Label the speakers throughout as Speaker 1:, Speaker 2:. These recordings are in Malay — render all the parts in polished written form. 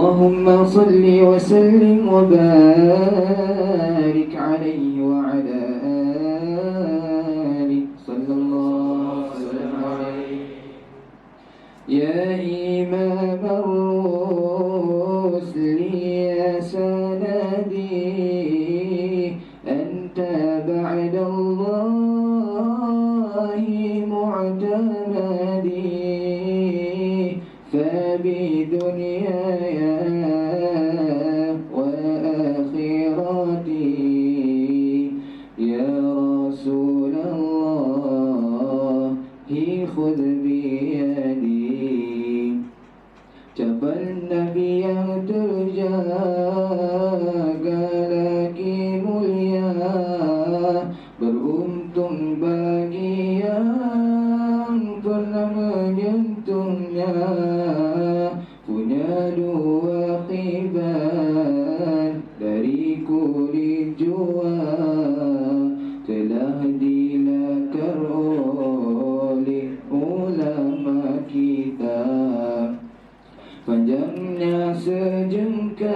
Speaker 1: اللهم صل وسلم وبارك عليه وعلى آله صلى الله عليه. يا إمام الرسل يا سندي أنت بعد الله معتمدي فبدنياي وآخرتي يا رسول الله خذ بيدي. Cabal Nabi yang terjaga lagi mulia, beruntung bagi yang pernah menyentuhnya. Punya dua khiban dari kulit jua, telah dilakar oleh ulama kita. Panjangnya sejengkal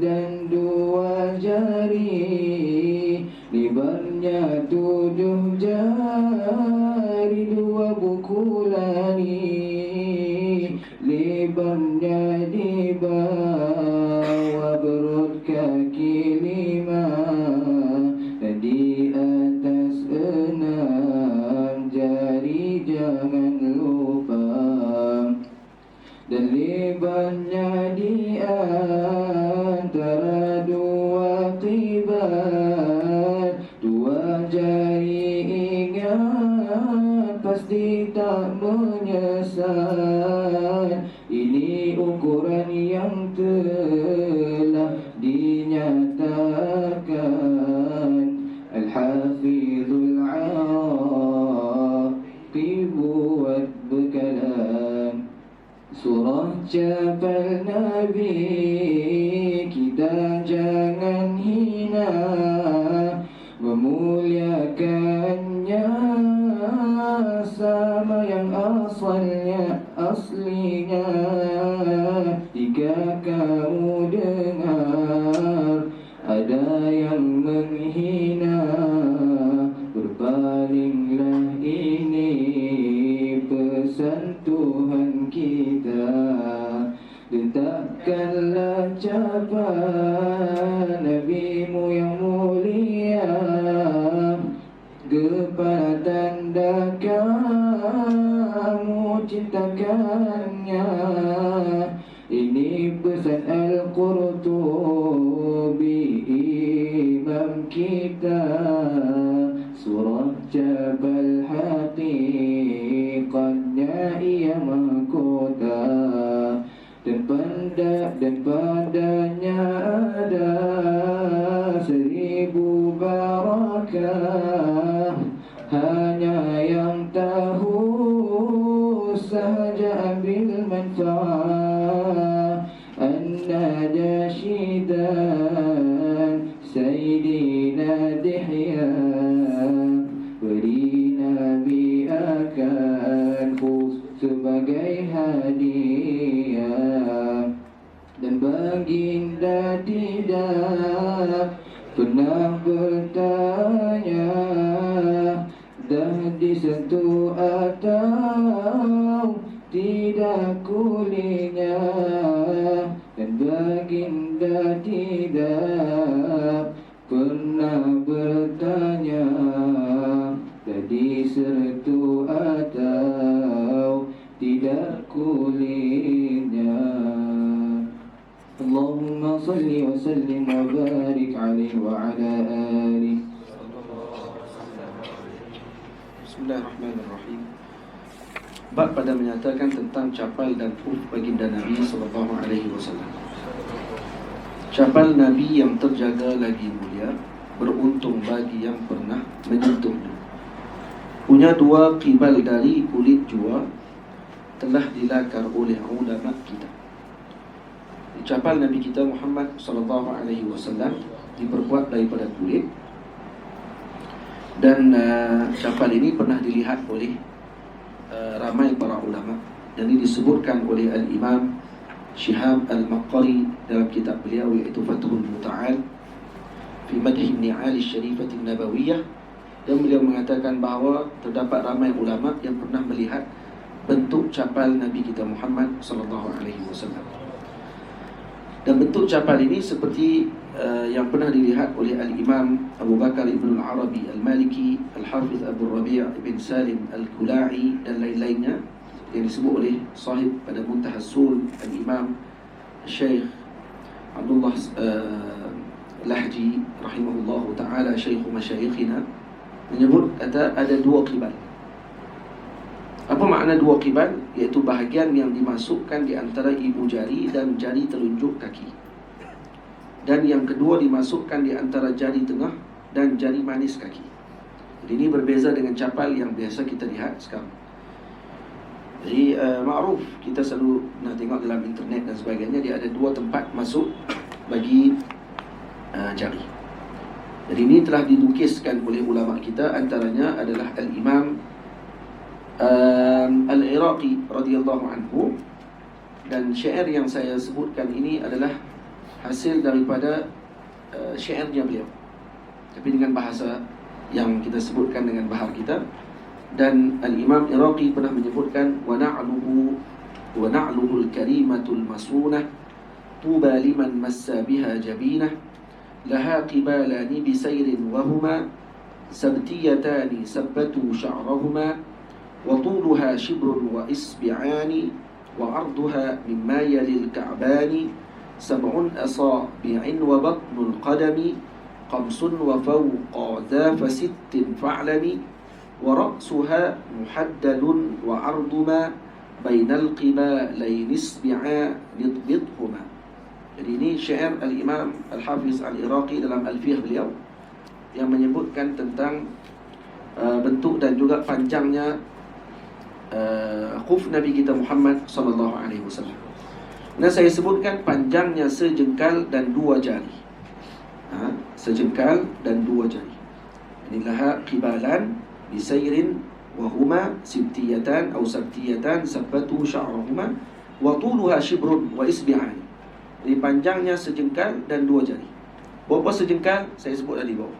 Speaker 1: dan dua jari, lebarnya 7 jari, 2 buku lari. Lebarnya di bawah berut kaki 5, dan di atas 6 jari, jangan lupa. Dan lebarnya di antara 2 tiban, 2 jari, ingat pasti tak menyesal. Ini ukuran yang telah dinyatakan Al-Hafizul Aqib wa Bekalam. Surah Jabal Nabi kita jangan hina, memuliakannya sama yang aslinya. Jika kamu dengar ada yang menghina, berpalinglah, ini pesan Tuhan kita. Letakkanlah capan Nabimu yang mulia kepada tanda kamu cintakannya. Ini pesan Al-Qurtubi imam kita. Surah Jabal haqiqatnya ia mahkota, dan padanya ada 1000 barakah. Hanya yang tahu sahaja ambil manfaat. An-Najashi dan Sayyidina Dihya, beri Nabi akan sebagai hadiah. Dan baginda tidak pernah bertanya dah disentuh atau tidak kulitnya. Dan baginda tidak pernah bertanya dah disentuh atau tidak kulitnya. Allahumma salli wa sallim wa barik alaihi wa ala alihi.
Speaker 2: Bismillahirrahmanirrahim. Bab pada menyatakan tentang capal dan uf baginda Nabi sallallahu alaihi wasallam. Capal Nabi yang terjaga lagi mulia, beruntung bagi yang pernah menyentuhnya. Punya 2 kibal dari kulit jua, telah dilakar oleh ulama kita. Capal Nabi kita Muhammad sallallahu alaihi wasallam diperbuat daripada kulit. Dan capal ini pernah dilihat oleh ramai para ulama. Dan ini disebutkan oleh Al-Imam Shihab Al-Maqari dalam kitab beliau iaitu Fathul Muta'al fi Madhi Ni'al Syarifati Nabawiyah, dan beliau mengatakan bahawa terdapat ramai ulama yang pernah melihat bentuk capal Nabi kita Muhammad sallallahu alaihi wasallam. Dan bentuk capal ini seperti yang pernah dilihat oleh Al-Imam Abu Bakar Ibn Al-Arabi Al-Maliki, Al-Hafiz Abu Rabi' Ibn Salim Al-Kula'i dan lain-lainnya, yang disebut oleh sahib pada Muntahassul Al-Imam Syekh Abdullah Lahji rahimahullahu ta'ala, syekh masyayikhina, menyebut ada dua qibal. Apa makna dua qibal? Iaitu bahagian yang dimasukkan di antara ibu jari dan jari telunjuk kaki, dan yang kedua dimasukkan di antara jari tengah dan jari manis kaki. Jadi ini berbeza dengan capal yang biasa kita lihat sekarang. Jadi ma'ruf, kita selalu nak tengok dalam internet dan sebagainya, dia ada dua tempat masuk bagi jari. Jadi ini telah dilukiskan oleh ulama kita, antaranya adalah Al-Imam Al-Iraqi radhiyallahu anhu, dan syair yang saya sebutkan ini adalah hasil daripada syairnya beliau, tapi dengan bahasa yang kita sebutkan dengan bahar kita. Dan Al-Imam Iraqi pernah menyebutkan wa na'luhu al-karimatul masunah tuba liman massa biha jabinah laha qibalani bisayrin wa huma sabtiyatani sabbatu sya'rahuma wa tuluha shibrun wa isbi'ani wa arduha mimma yalil ka'bani sab'un asabi'in wa batnul qadami qamsun wa fawqa dhafa sittin fa'lami wa ra'suha muhaddalun wa arduma bainal qibalain isbi'a lidhuma. Jadi ini syair Al-Imam Al-Hafiz Al-Iraqi dalam Alfiyah beliau yang menyebutkan tentang bentuk dan juga panjangnya khuf Nabi kita Muhammad sallallahu alaihi wasallam. Nah, saya sebutkan panjangnya sejengkal dan dua jari. Sejengkal dan dua jari. Inilah qibalan bisayrin wa huma sibtiyatan atau sabtiyatan sabbatu sya'rahuma wa tuluha shibrun wa isbi'an. Jadi panjangnya sejengkal dan dua jari. Berapa sejengkal? Saya sebut tadi bawah.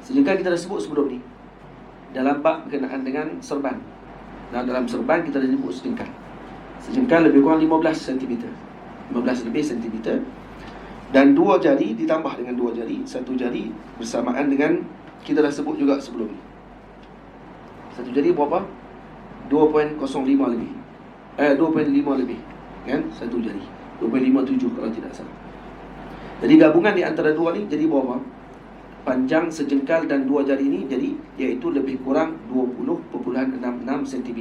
Speaker 2: Sejengkal kita dah sebut sebelum ni dalam bab berkenaan dengan serban. Nah, dalam serban kita dah sebut sejengkal. Sejengkal lebih kurang 15 cm, 15 lebih cm. Dan dua jari ditambah dengan dua jari, satu jari bersamaan dengan kita dah sebut juga sebelum ni. Satu jari berapa? 2.05 lebih. 2.5 lebih. Kan? Satu jari 2.57 kalau tidak salah. Jadi gabungan di antara dua ni jadi berapa? Panjang sejengkal dan dua jari ni jadi iaitu lebih kurang 20.66 cm.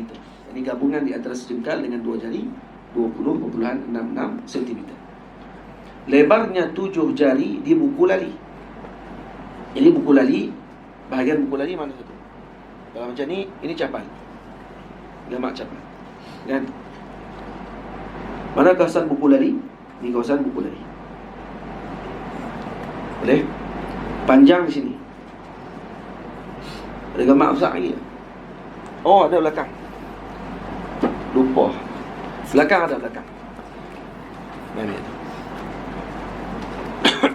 Speaker 2: Jadi gabungan di antara sejengkal dengan dua jari 20.66 cm. Lebarnya 7 jari di buku lali. Jadi buku lali, bahagian buku lali mana satu? Kalau macam ni, ini capal. Gamak capal. Kan? Mana kawasan buku lali? Ini kawasan buku lali. Boleh? Panjang di sini. Ada gamak besar lagi. Oh, ada belakang. Lupa. Belakang ada belakang. Mana tu?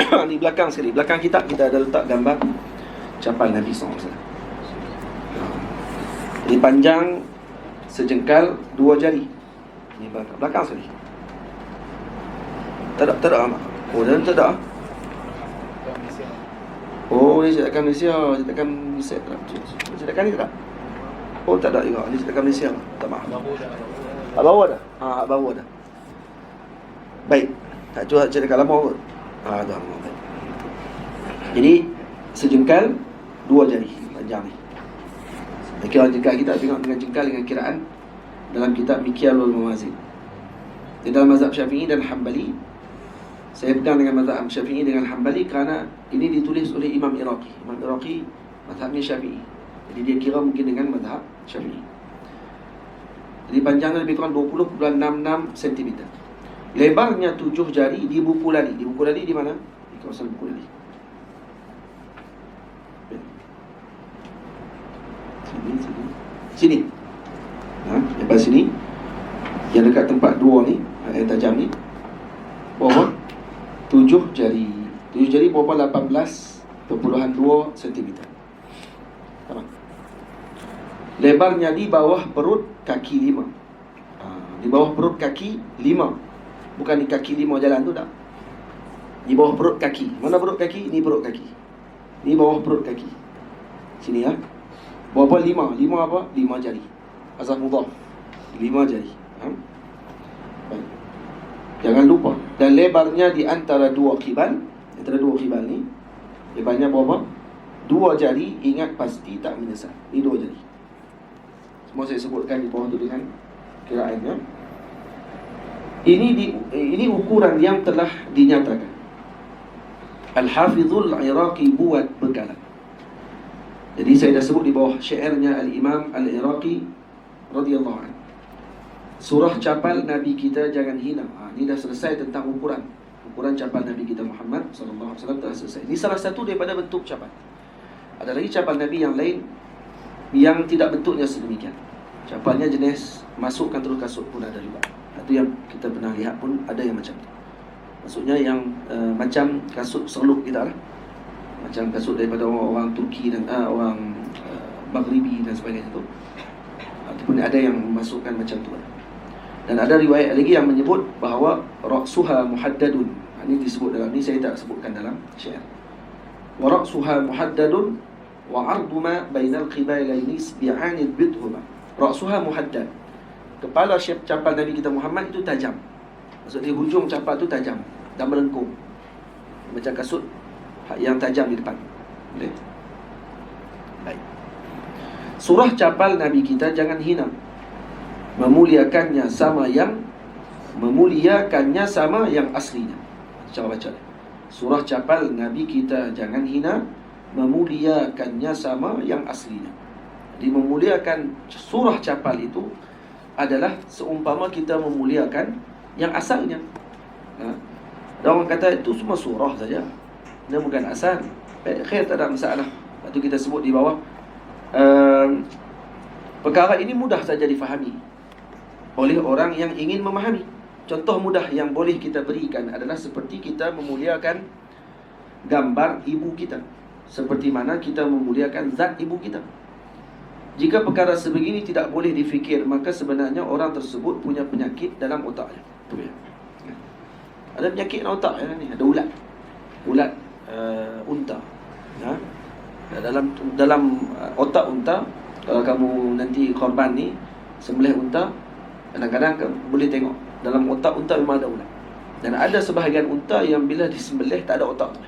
Speaker 2: Di belakang sekali. Belakang kita ada letak gambar capal Nabi SAW. Jadi panjang sejengkal dua jari. Ini belakang sekali. Tak ada amat. Oh, dan tak ada. Oh, ni cetakan Malaysia. Cetakan Malaysia tak ada. Cetakan ni tak ada. Oh, tak ada juga. Ni cetakan Malaysia. Tak maaf. Hak bawah dah. Hak bawah dah. Baik. Tak jual cetakan lama kot. Dah. Baik. Jadi sejengkal dua jari panjang ni. Kalau jengkal kita tengok dengan jengkal dengan kiraan dalam kitab Mikyalul Mawazin. Di dalam mazhab Syafi'i dan Hanbali, saya pegang dengan mazhab Syafi'i dengan Hanbali kerana ini ditulis oleh Imam Iraqi. Imam Iraqi mazhabnya Syafi'i. Jadi dia kira mungkin dengan mazhab Syafi'i. Jadi panjangnya lebih kurang 20.66 cm. Lebarnya 7 jari di buku lali. Di buku lali di mana? Di kawasan buku lali. Sini. Lepas sini yang dekat tempat dua ni, yang tajam ni, Berapa? 7 jari. 7 jari berapa? 18.2 cm. Lebarnya di bawah perut kaki 5. Di bawah perut kaki 5. Bukan di kaki 5 jalan tu tak. Di bawah perut kaki. Mana perut kaki? Ni perut kaki. Ni bawah perut kaki. Sini ya. Berapa? 5. 5 apa? 5 jari. Asal mudhaf. 5 jari. Baik. Jangan lupa. Dan lebarnya di antara dua kibal. Antara dua kibal ni, lebarnya berapa? 2 jari. Ingat pasti tak menyesal. Ni 2 jari. Semua saya sebutkan di bawah tu dengan kiraannya. Ini ukuran yang telah dinyatakan. Al-Hafizul Iraqi buat bekalan. Jadi saya dah sebut di bawah syairnya Al-Imam Al-Iraqi radhiyallahu anhu. Surah capal Nabi kita jangan hina. Ini dah selesai tentang ukuran. Ukuran capal Nabi kita Muhammad sallallahu alaihi wasallam telah selesai. Ini salah satu daripada bentuk capal. Ada lagi capal Nabi yang lain yang tidak bentuknya sedemikian. Capalnya jenis masukkan terus kasut pun ada juga. Itu yang kita pernah lihat pun ada yang macam tu. Maksudnya yang macam kasut seluk kita lah. Macam kasut daripada orang Turki dan orang Maghribi dan sebagainya tu. Ataupun ada yang memasukkan macam tu. Dan ada riwayat lagi yang menyebut bahawa ra'suha muhaddadun. Ini disebut dalam ni, saya tak sebutkan dalam syair. Wa ra'suha muhaddadun wa 'ardu ma bainal qibalaini bi'anid bidhuma. Ra'suha muhaddad. Kepala capal Nabi kita Muhammad itu tajam. Maksudnya hujung capal tu tajam dan melengkung. Macam kasut yang tajam di depan. Boleh? Baik. Surah capal Nabi kita jangan hina. Memuliakannya sama yang aslinya. Cara baca. Surah capal Nabi kita jangan hina, memuliakannya sama yang aslinya. Jadi memuliakan surah capal itu adalah seumpama kita memuliakan yang asalnya. Dan orang kata itu semua surah saja, dia bukan asal. Khair, tak ada masalah. Itu kita sebut di bawah. Perkara ini mudah saja difahami oleh orang yang ingin memahami. Contoh mudah yang boleh kita berikan adalah seperti kita memuliakan gambar ibu kita, seperti mana kita memuliakan zat ibu kita. Jika perkara sebegini tidak boleh difikir, maka sebenarnya orang tersebut punya penyakit dalam otaknya. Ada penyakit dalam otak ni, ada ulat. Ulat unta. Dalam otak unta, kalau kamu nanti korban ni sembelih unta, kadang-kadang boleh tengok dalam otak unta memang ada ulat. Dan ada sebahagian unta yang bila disembelih tak ada otak tu.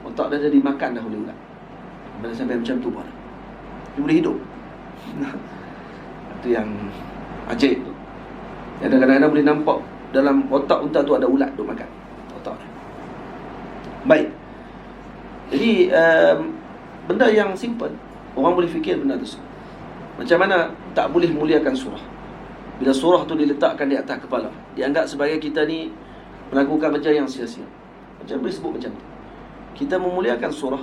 Speaker 2: Otak dia dimakan dah oleh ulat. Bila sampai macam tu pun dia boleh hidup. Itu yang ajaib tu. Yang kadang-kadang boleh nampak dalam otak unta tu ada ulat duk makan otak dia. Baik. Jadi benda yang simple, orang boleh fikir benda tersebut. Macam mana tak boleh muliakan surah? Bila surah tu diletakkan di atas kepala, dianggap sebagai kita ni melakukan kerja yang sia-sia. Macam boleh sebut macam tu. Kita memuliakan surah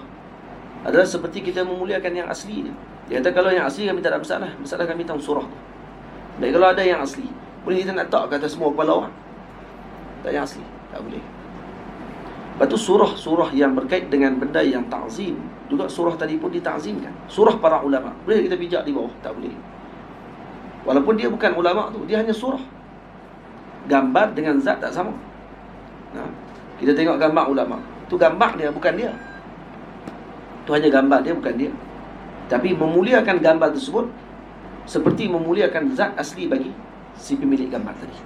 Speaker 2: adalah seperti kita memuliakan yang aslinya. Dia kata kalau yang asli kami tak ada masalah. Masalah kami tahu surah tu. Baik, kalau ada yang asli, boleh kita nak tak kata semua kepala orang? Tak yang asli, tak boleh. Lepas tu surah-surah yang berkait dengan benda yang ta'zim, juga surah tadi pun dita'zimkan. Surah para ulama, boleh kita pijak di bawah? Tak boleh. Walaupun dia bukan ulama tu, dia hanya surah. Gambar dengan zat tak sama. Kita tengok gambar ulama, tu gambar dia, bukan dia. Tu hanya gambar dia, bukan dia. Tapi memuliakan gambar tersebut seperti memuliakan zat asli bagi si pemilik gambar tadi.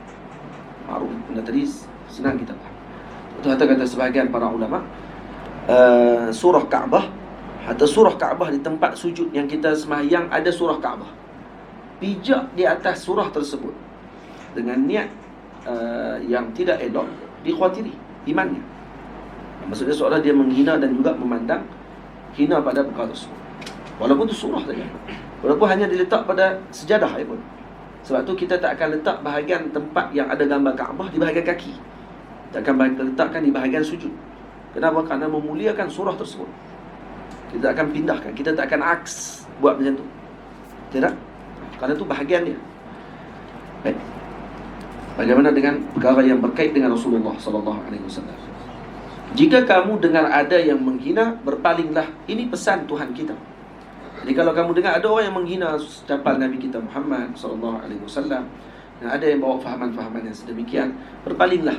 Speaker 2: Ma'ruf benda tadi senang kita faham. Itu kata sebahagian para ulama, surah Kaabah, atau surah Kaabah di tempat sujud yang kita sembahyang ada surah Kaabah, pijak di atas surah tersebut dengan niat yang tidak elok, dikhawatiri imannya. Maksudnya seolah dia menghina dan juga memandang hina pada perkara tersebut. Walaupun itu surah saja, walaupun hanya diletak pada sejadah pun. Sebab tu kita tak akan letak bahagian tempat yang ada gambar Kaabah di bahagian kaki. Tak akan letakkan di bahagian sujud. Kenapa? Kerana memuliakan surah tersebut. Kita akan pindahkan, kita tak akan aks buat macam tu. Tidak? Kerana itu bahagian dia. Baik. Bagaimana dengan perkara yang berkait dengan Rasulullah sallallahu alaihi wasallam? Jika kamu dengar ada yang menghina, berpalinglah. Ini pesan Tuhan kita. Jadi kalau kamu dengar ada orang yang menghina ucapan Nabi kita Muhammad sallallahu alaihi wasallam, dan ada yang bawa fahaman-fahaman yang sedemikian, berpalinglah.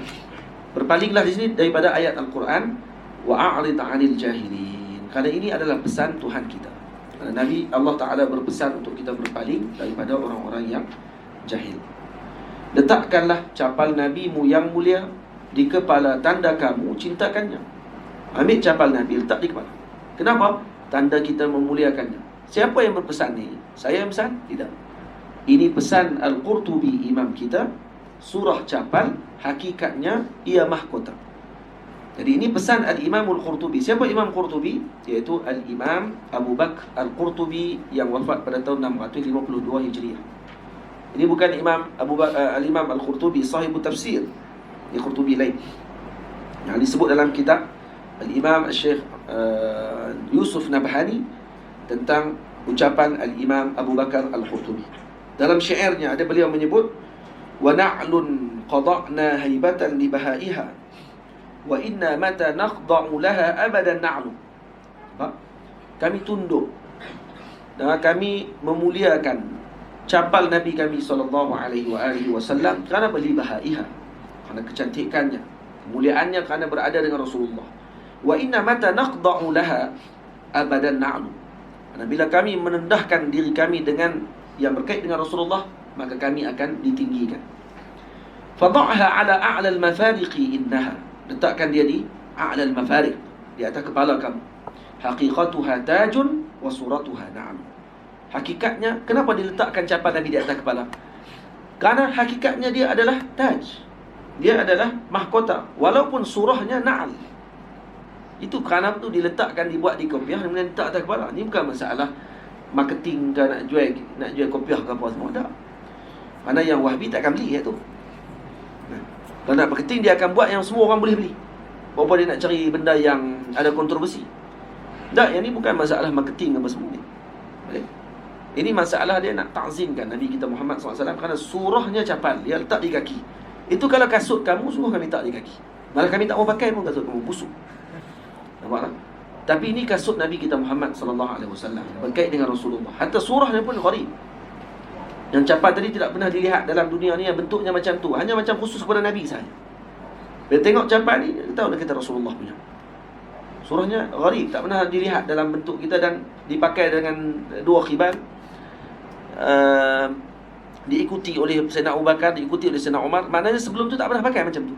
Speaker 2: Berpalinglah di sini daripada ayat Al-Quran, wa a'rid 'anil jahilin. Karena ini adalah pesan Tuhan kita. Karena Nabi Allah Taala berpesan untuk kita berpaling daripada orang-orang yang jahil. Letakkanlah capal Nabi-Mu yang mulia di kepala tanda kamu cintakannya. Ambil capal Nabi, letak di kepala. Kenapa? Tanda kita memuliakannya. Siapa yang berpesan ni? Saya yang pesan? Tidak. Ini pesan Al-Qurtubi, imam kita. Surah capal, hakikatnya ia mahkota. Jadi ini pesan Al-Imam Al-Qurtubi. Siapa Imam Qurtubi? Iaitu Al-Imam Abu Bakr Al-Qurtubi yang wafat pada tahun 652 Hijriah. Ini bukan Imam Al-Imam Al-Qurtubi sahibut tafsir. Ini Qurtubi lain yang disebut dalam kitab Al-Imam Syekh Yusuf Nabhani tentang ucapan Al-Imam Abu Bakar Al-Qurtubi. Dalam syairnya ada beliau menyebut, wa na'lun qada'na haibatan li bahaiha wa inna mata nakhda'u laha abadan na'lu. Kami tunduk dan kami memuliakan capal Nabi kami sallallahu alaihi wasallam kerana bahaiha, kerana kecantikannya, kemuliaannya, kerana berada dengan Rasulullah. Wa inna mata nakhda'u laha abadan na'lu. Karena bila kami menendahkan diri kami dengan yang berkait dengan Rasulullah, maka kami akan ditinggikan. Fadha'ha 'ala a'la al-mafariqi innaha. Letakkan dia di a'la al-mafariq, di atas kepala kamu. Haqiqatuha tajun wa suratuha na'am. Hakikatnya, kenapa diletakkan capal Nabi di atas kepala? Karena hakikatnya dia adalah taj. Dia adalah mahkota, walaupun surahnya na'al. Itu kerana tu diletakkan, dibuat di kopiah, kemudian letak atas kepala. Ini bukan masalah marketing ke nak jual kopiah ke apa semua, tak. Mana yang Wahbi tak akan beli tu. Kalau nak marketing, dia akan buat yang semua orang boleh beli. Berapa dia nak cari benda yang ada kontroversi. Tak, yang ni bukan masalah marketing apa semua ni. Boleh? Ini masalah dia nak ta'zimkan Nabi kita Muhammad SAW kerana surahnya capal, dia letak di kaki. Itu kalau kasut kamu, semua kami letak di kaki. Malah kami tak mau pakai pun kasut kamu, busuk. Nampak tak? Tapi ini kasut Nabi kita Muhammad SAW berkait dengan Rasulullah. Hatta surahnya pun gharib. Yang capal tadi tidak pernah dilihat dalam dunia ni yang bentuknya macam tu. Hanya macam khusus kepada Nabi sahaja. Bila tengok capal ni, kita tahu dah kata Rasulullah punya. Surahnya gharib, tak pernah dilihat dalam bentuk kita dan dipakai dengan dua khibal. Diikuti oleh Sayyidina Abu Bakar, diikuti oleh Sayyidina Umar. Maknanya sebelum tu tak pernah pakai macam tu.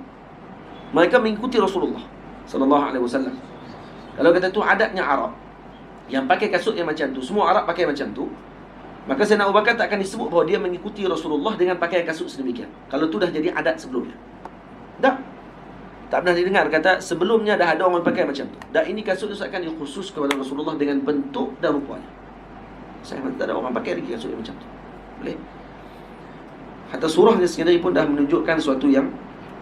Speaker 2: Mereka mengikuti Rasulullah sallallahu alaihi wasallam. Kalau kata tu adatnya Arab yang pakai kasut yang macam tu, semua Arab pakai macam tu, maka Sayyidina Abu Bakar tak akan disebut bahawa dia mengikuti Rasulullah dengan pakai kasut sedemikian. Kalau tu dah jadi adat sebelumnya. Tak pernah didengar kata sebelumnya dah ada orang pakai macam tu. Dan ini kasut itu akan dikhusus kepada Rasulullah dengan bentuk dan rupanya. Saya kata tak ada orang pakai lagi kasut yang macam tu. Boleh? Hatta surahnya sendiri pun dah menunjukkan suatu yang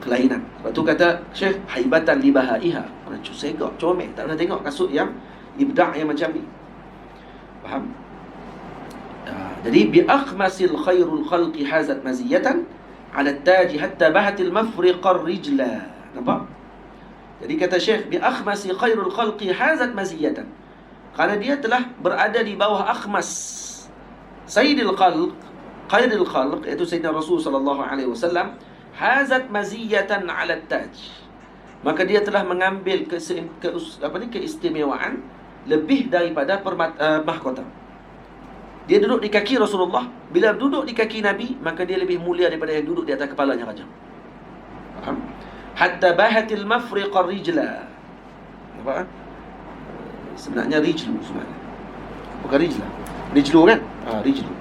Speaker 2: kelainan. Sebab tu kata Syekh, haibatan li bahaiha. Orang segak, comel, tak pernah tengok kasut yang ibda' yang macam ni. Faham? Jadi bi akhmasil khairul khalqi hazat maziyatan ala taji hatta bahatil mafriqar rijla. Nampak? Jadi kata Syekh, bi akhmasi khairul khalqi hazat maziyatan. Kerana dia telah berada di bawah akhmas sayyidil khalq, khairul khalq, iaitu Sayyidina Rasul sallallahu alaihi wasallam, hazat maziyatan 'ala taj. Maka dia telah mengambil keistimewaan lebih daripada mahkota. Dia duduk di kaki Rasulullah. Bila duduk di kaki Nabi, maka dia lebih mulia daripada yang duduk di atas kepalanya raja. Faham? Hatta bahatil mafriqar rijla. Nampak? Sebenarnya rijlu sebenarnya. Bukan rijla. Rijlu kan? Rijlu.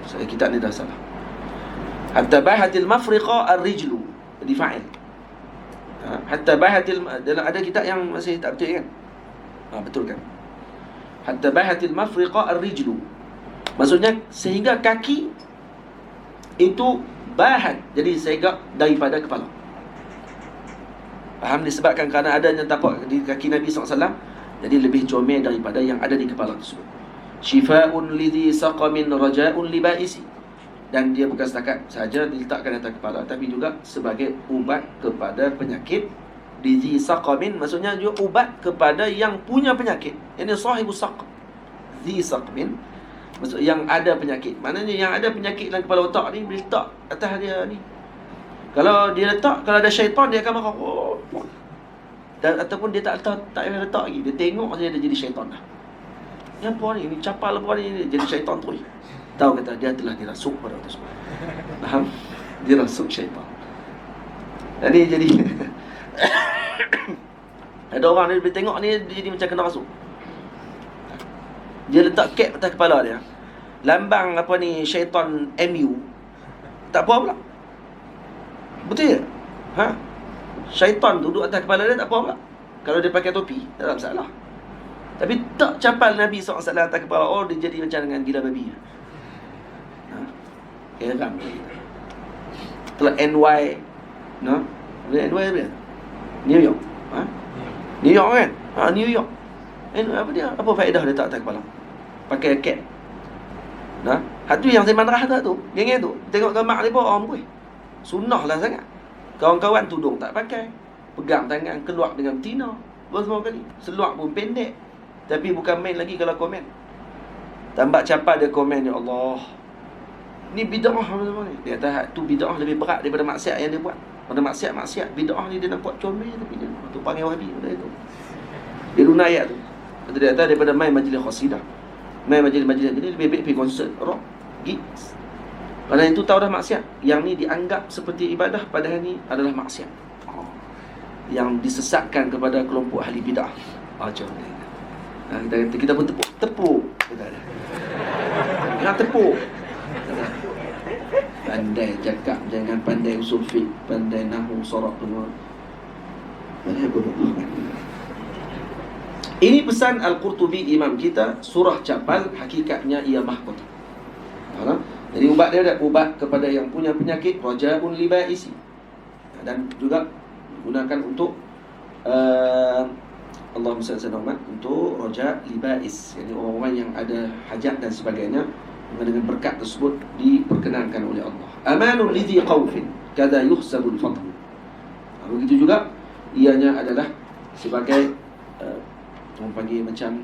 Speaker 2: Saya kitab ni dah salah. Hatta bahatil mafriqa ar-rijlu. Jadi fa'il. Hatta bahatil, ada kitab yang masih tak betul kan? Betul kan? Hatta bahatil mafriqa ar-rijlu. Maksudnya sehingga kaki itu bahat, jadi sehingga daripada kepala. Faham? Disebabkan kerana adanya tapak di kaki Nabi SAW, jadi lebih comel daripada yang ada di kepala tersebut. Shifa'un lidhi saqamin raja'un libaisi. Dan dia bukan setakat saja diletakkan atas kepala, tapi juga sebagai ubat kepada penyakit. Di saqamin maksudnya juga ubat kepada yang punya penyakit. Ini sahibu saqam. Di saqamin maksud yang ada penyakit. Maknanya yang ada penyakit dalam kepala otak ni boleh letak atas dia ni. Kalau dia letak, kalau ada syaitan dia akan marah. Oh. Dan ataupun dia tak payah letak lagi. Dia tengok saja dia jadi syaitan dah. Ni apa ni? Ni capal apa ni? Jadi syaitan tu. Tahu kata dia telah dirasuk pada waktu tersebut. Faham? Dirasuk syaitan. Jadi ada orang ni bila tengok ni dia jadi macam kena rasuk. Dia letak cap atas kepala dia. Lambang apa ni syaitan MU. Tak apa pula. Betul tak? Ha? Syaitan tu duduk atas kepala dia tak apa pula. Kalau dia pakai topi, tak ada masalah. Tapi tak capal Nabi SAW atas kepala. Oh, dia jadi macam dengan gila babi. Ha? Heran. Telah NY. No? NY dia? New York. Ha? New York kan? Ha, New York. Apa dia? Apa faedah dia tak atas kepala? Pakai cap. Nah, hatu yang saya marah tu. Geng tu. Tengok gambar ni pun orang pun. Sunnah lah sangat. Kawan-kawan tudung tak pakai. Pegang tangan keluar dengan betina. Semua kali. Seluar pun pendek. Tapi bukan main lagi kalau komen. Tambah capal dia komen, ya Allah. Ni bid'ah macam ni. Dia kata tu bid'ah lebih berat daripada maksiat yang dia buat. Pada maksiat bid'ah ni dia nak buat comel tapi dia tu panggil wahabi benda itu. Dia guna ayat tu. Dia kata daripada main majlis qasidah. Main majlis-majlis ni lebih baik pergi konsert rock, gigs. Kerana itu tahu dah maksiat. Yang ni dianggap seperti ibadah, padahal ni adalah maksiat. Yang disesatkan kepada kelompok ahli bid'ah. Macam ni. Kita pun tepuk. Kita tepuk. Pandai cakap, jangan pandai usul fiqh, pandai nahwu, sorab semua. Pandai bodoh. Ini pesan Al-Qurtubi imam kita, surah capal hakikatnya ia mahkota. Jadi ubat dia ada ubat kepada yang punya penyakit, rajaun libaisi. Dan juga digunakan untuk Allahumma salli ala Muhammad, untuk raja libais, yakni orang-orang yang ada hajat dan sebagainya, dengan berkat tersebut diperkenankan oleh Allah. Amanul lidhi qawfin kada yuhsabul fadl. Begitu juga ianya adalah sebagai orang panggil macam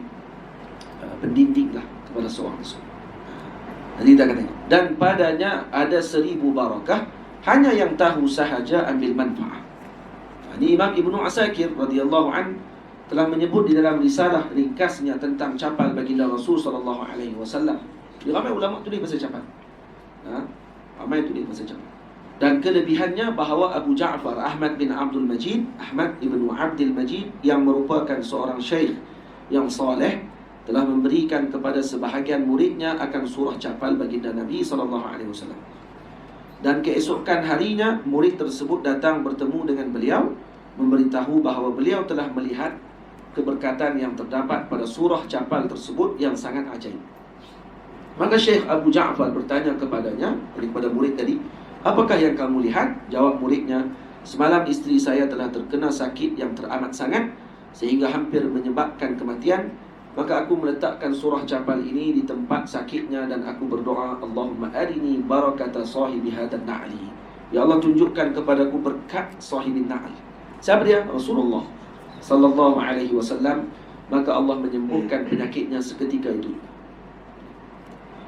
Speaker 2: pendinding lah kepada seorang tersebut. Jadi kita akan tengok. Dan padanya ada 1000 barakah, hanya yang tahu sahaja ambil manfaat. Ini Imam Ibnu Asakir radhiyallahu an telah menyebut di dalam risalah ringkasnya tentang capal baginda Rasul sallallahu alaihi wasallam. Ramai ulama tulis pasal capal. Ramai tulis pasal capal. Dan kelebihannya bahawa Abu Ja'far Ahmad bin Abdul Majid, Ahmad ibn Abdul Majid, yang merupakan seorang syekh yang saleh, telah memberikan kepada sebahagian muridnya akan surah capal baginda Nabi SAW. Dan keesokan harinya murid tersebut datang bertemu dengan beliau, memberitahu bahawa beliau telah melihat keberkatan yang terdapat pada surah capal tersebut yang sangat ajaib. Maka Syekh Abu Ja'far bertanya kepadanya, kepada murid tadi, apakah yang kamu lihat? Jawab muridnya, semalam isteri saya telah terkena sakit yang teramat sangat sehingga hampir menyebabkan kematian. Maka aku meletakkan surah capal ini di tempat sakitnya dan aku berdoa, Allahumma arini barakata sahibi hadan na'li. Ya Allah, tunjukkan kepadaku berkat sahibin na'li. Siapa dia? Rasulullah sallallahu alaihi wasallam. Maka Allah menyembuhkan penyakitnya seketika itu.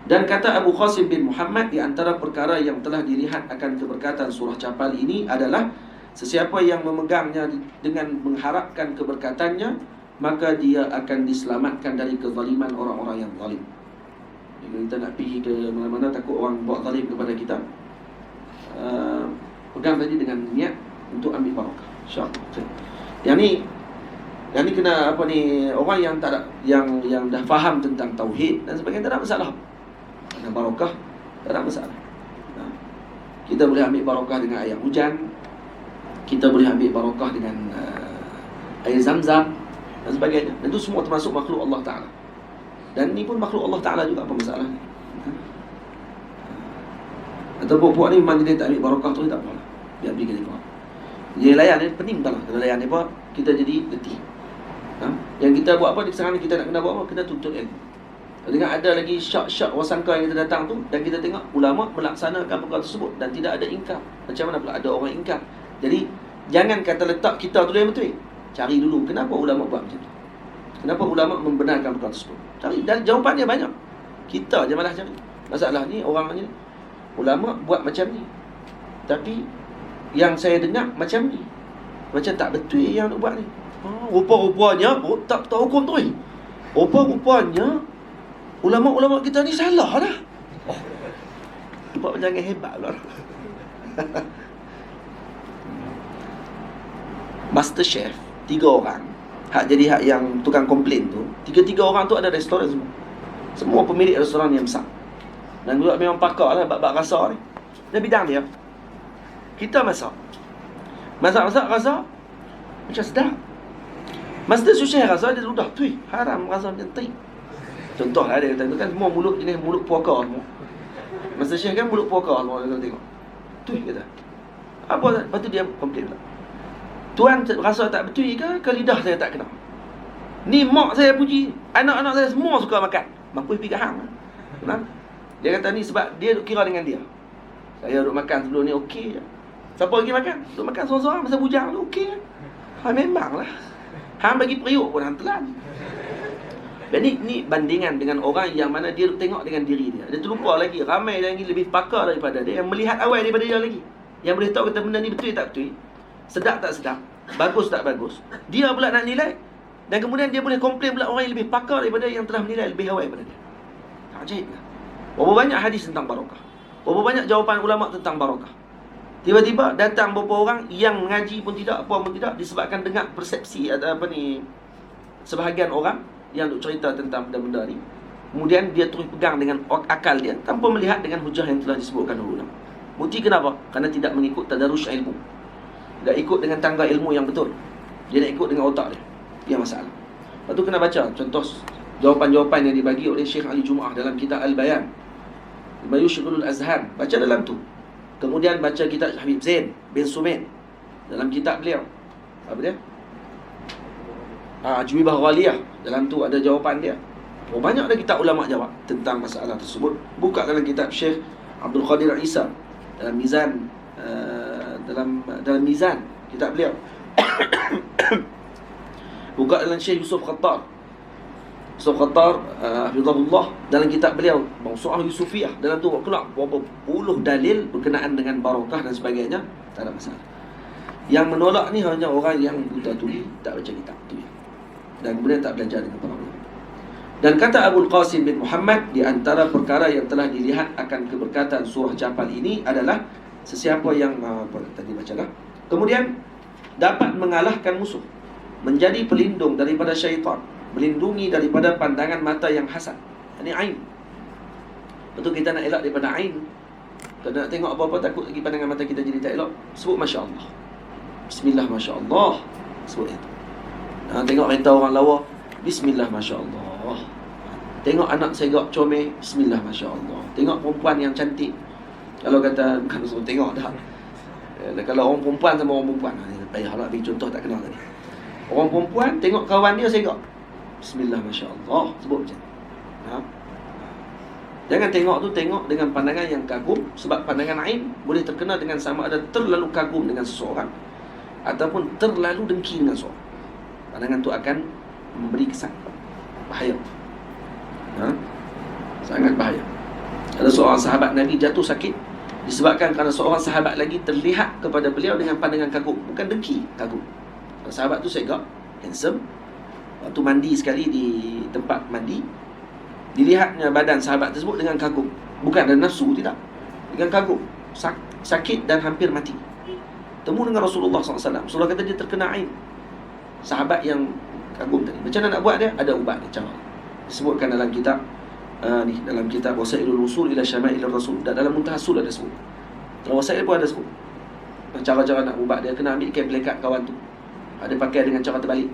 Speaker 2: Dan kata Abu Qasim bin Muhammad, di antara perkara yang telah dilihat akan keberkatan surah capal ini adalah sesiapa yang memegangnya dengan mengharapkan keberkatannya, maka dia akan diselamatkan dari kezaliman orang-orang yang zalim. Jadi kita nak pergi ke mana-mana takut orang buat zalim kepada kita, pegang tadi dengan niat untuk ambil barakah, insya-Allah. Yang ni kena apa ni, orang yang tak ada, yang dah faham tentang tauhid dan sebagainya, tak ada masalah. Ada barakah, tak ada masalah. Kita boleh ambil barakah dengan air hujan, kita boleh ambil barakah dengan air zam-zam dan sebagainya. Dan itu semua termasuk makhluk Allah Ta'ala. Dan ni pun makhluk Allah Ta'ala juga, apa masalah ni? Atau puak ni memang dia tak ambil barakah tu, tak apa lah, biar pergi ke dia. Dia layan ni pening tak lah. Kalau layan ni apa, kita jadi letih. Yang kita buat apa, sekarang ni kita nak kena buat apa? Kena tuntut ilmu. Dengan ada lagi syak-syak wasangka yang kita datang tu, dan kita tengok ulama melaksanakan perkara tersebut dan tidak ada ingkar. Macam mana pula ada orang ingkar? Jadi jangan kata letak kita tu yang betul. Cari dulu kenapa ulama buat macam tu. Kenapa ulama membenarkan perkara tersebut? Cari, dan jawapannya banyak. Kita je malah cari. Masalah ni orang ni ulama buat macam ni, tapi yang saya dengar macam ni, macam tak betul yang nak buat ni. Rupa-rupanya tak hukum tu. Rupa-rupanya ulama-ulama kita ni salah lah. Nampak macam hebat pula. Master Chef 3 orang, hak jadi hak yang tukang komplain tu, 3 orang tu ada restoran semua. Semua pemilik restoran yang besar. Dan juga memang pakar lah bab rasa ni. Dia bidang dia. Kita masak rasa macam sedap. Master Chef rasa dia ludah tu haram, rasa macam tai. Contoh lah dia kata, kan semua mulut jenis mulut puaka semua. Master Chef kan mulut puaka semua, kita tengok tu kata apa, lepas tu dia komplain pula, tuan rasa tak betul ke lidah saya tak kena. Ni mak saya puji, anak-anak saya semua suka makan. Mampu pergi hang. Kenapa? Dia kata ni sebab dia duk kira dengan dia. Saya duk makan sebelum ni okey je. Siapa lagi makan? Duk makan seorang-seorang masa bujang tu okey je. Memanglah. Hang bagi periuk pun hang telan. Dan ni bandingan dengan orang yang mana dia tengok dengan diri dia. Dia terlupa lagi ramai lagi lebih pakar daripada dia, yang melihat awal daripada dia lagi, yang boleh tahu kata benda ni betul tak betul, sedap tak sedap, bagus tak bagus. Dia pula nak nilai, dan kemudian dia boleh komplain pula orang yang lebih pakar daripada yang telah menilai lebih awal daripada dia. Ajaib lah. Berapa banyak hadis tentang barakah, berapa banyak jawapan ulama tentang barakah. Tiba-tiba datang beberapa orang yang mengaji pun tidak, apa pun tidak, disebabkan dengar persepsi atau sebahagian orang yang duk cerita tentang benda-benda ni, kemudian dia terus pegang dengan akal dia tanpa melihat dengan hujah yang telah disebutkan oleh ulama. Bukti kenapa? Kerana tidak mengikut tadarus ilmu, tidak ikut dengan tangga ilmu yang betul. Dia nak ikut dengan otak dia. Dia masalah. Lepas tu kena baca contoh jawapan-jawapan yang dibagi oleh Syekh Ali Jumaah dalam kitab Al-Bayan, Yushghilul Azhan. Baca dalam tu. Kemudian baca kitab Habib Zain bin Sumaid dalam kitab beliau, apa dia? Ajwibah Ghaliyah. Dalam tu ada jawapan dia. Banyak ada kitab ulama jawab tentang masalah tersebut. Buka dalam kitab Syekh Abdul Qadir Isa dalam Mizan, dalam Mizan kitab beliau. Buka dalam Syekh Yusuf Khattar hafizahullah dalam kitab beliau Mawsu'ah Yusufiyah. Dalam tu keluar berapa puluh dalil berkenaan dengan barakah dan sebagainya. Tak ada masalah. Yang menolak ni hanya orang yang buta tuli, tak baca kitab tu, dan kemudian tak belajar dengan para ulama. Dan kata Abul Qasim bin Muhammad, di antara perkara yang telah dilihat akan keberkatan surah Jafal ini adalah sesiapa yang tadi bacalah, kemudian dapat mengalahkan musuh, menjadi pelindung daripada syaitan, melindungi daripada pandangan mata yang hasad. Ini ain. Betul, kita nak elak daripada ain. Kalau nak tengok apa-apa takut lagi pandangan mata kita jadi tak elok, sebut Masya Allah, Bismillah Masya Allah, sebut itu. Tengok kereta orang lawa, Bismillah Masya Allah. Tengok anak segak comel, Bismillah Masya Allah. Tengok perempuan yang cantik, kalau kata bukan suruh tengok dah, kalau orang perempuan sama orang perempuan, payahlah bagi contoh tak kenal tadi. Orang perempuan tengok kawan dia segak, Bismillah Masya Allah, sebut macam ni. Jangan tengok tu, tengok dengan pandangan yang kagum. Sebab pandangan ain boleh terkena dengan sama ada terlalu kagum dengan seseorang ataupun terlalu dengki dengan seseorang. Pandangan tu akan memberi kesan bahaya. Sangat bahaya. Ada seorang sahabat Nabi jatuh sakit disebabkan kerana seorang sahabat lagi terlihat kepada beliau dengan pandangan kagum, bukan dengki, kagum. Sahabat tu segak, handsome. Waktu mandi sekali di tempat mandi, dilihatnya badan sahabat tersebut dengan kagum, bukan ada nafsu, tidak, dengan kagum. Sakit dan hampir mati. Temu dengan Rasulullah SAW. Rasulullah kata dia terkena ain. Sahabat yang kagum tadi, macam mana nak buat dia? Ada ubat dia, cara. Disebutkan dalam kitab dalam kitab Wasailul Usul ila Syama'il Rasul, dan dalam Muntahasul ada sebut. Dalam Wasail pun ada sebut cara-cara nak ubat dia. Kena ambil kain pelekat kawan tu, ada pakai dengan cara terbalik,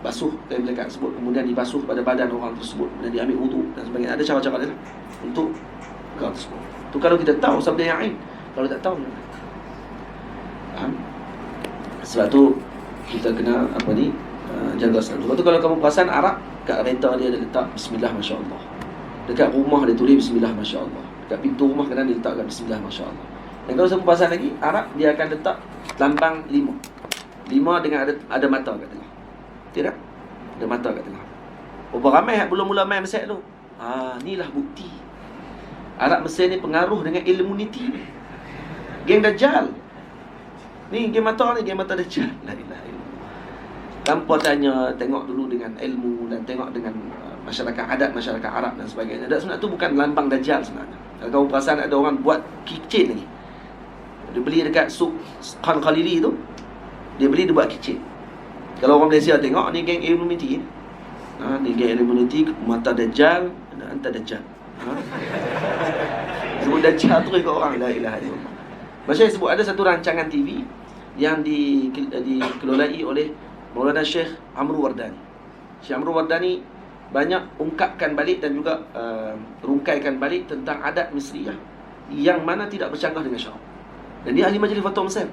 Speaker 2: basuh kain pelekat tersebut, kemudian dibasuh pada badan orang tersebut, kemudian diambil wudu dan sebagainya. Ada cara-cara dia lah untuk perkara tersebut. Tu kalau kita tahu sabda yang ain. Kalau tak tahu, faham? Sebab tu kita kena jaga selalu. Sebab tu kalau kamu perasan Arab, kat kereta dia ada letak Bismillah Masya Allah. Dekat rumah dia tulis Bismillah Masya Allah. Dekat pintu rumah kadang dia letakkan Bismillah Masya Allah. Dan kalau satu pasal lagi, Arab dia akan letak lambang 5. 5 dengan ada mata kat tengah. Tidak? Ada mata kat tengah. Berapa ramai yang mula-mula main Mesir tu? Inilah bukti Arab Mesir ni pengaruh dengan ilmu niti. Geng Dajjal. Ni geng mata ni, geng mata Dajjal. La ilaha illallah. Tanpa tanya, tengok dulu dengan ilmu dan tengok dengan masyarakat adat, masyarakat Arab dan sebagainya. Dan sebenarnya tu bukan lambang Dajjal sebenarnya. Kalau kamu perasan ada orang buat kitchen lagi. Dia beli dekat suk Khan Khalili tu, dia beli, dia buat kitchen. Kalau orang Malaysia tengok, ni geng Illuminati. Ni geng Illuminati, mata Dajjal, hantar Dajjal. Sebut Dajjal tu ikut orang. La ilaha illallah. Macam sebut ada satu rancangan TV yang dikelolai oleh Maulana Syekh Amru Wardani. Syekh Amru Wardani banyak ungkapkan balik dan juga rungkaikan balik tentang adat Mesriyah yang mana tidak bercanggah dengan syarak. Dan dia ahli majlis fatwa Mesir.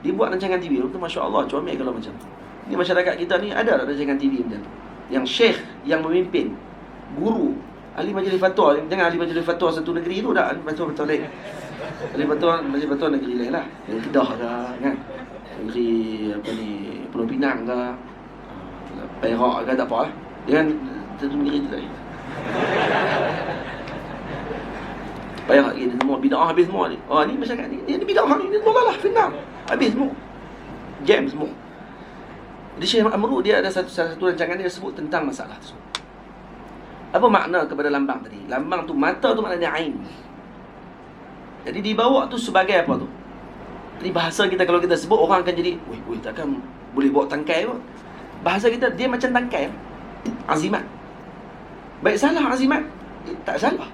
Speaker 2: Dia buat rancangan TV tu, Masya Allah, comel kalau macam tu. Ni masyarakat kita ni ada rancangan TV macam tu. Yang syekh yang memimpin, guru, ahli majlis fatwa. Jangan ahli majlis fatwa satu negeri tu dah, ahli fatwa lain. Ahli fatwa majlis fatwa negeri lain lah. Negeri Kedah ke kan. Negeri apa ni, Pulau Pinang ke, Perak ke, tak apa lah. Jangan satu negeri tu lain. Payah ini semua bid'ah habis semua ni. Ni masyarakat ni bid'ah ni dolalah final. Habis semua. Jam semua. Jadi Syekh Amru dia ada satu rancangan dia sebut tentang masalah tu. Apa makna kepada lambang tadi? Lambang tu, mata tu maknanya ain. Jadi dibawa tu sebagai apa tu? Jadi bahasa kita kalau kita sebut orang akan jadi, weh takkan boleh bawa tangkai kot. Bahasa kita dia macam tangkai. Azimat. Baik salah azimat? Tak salah.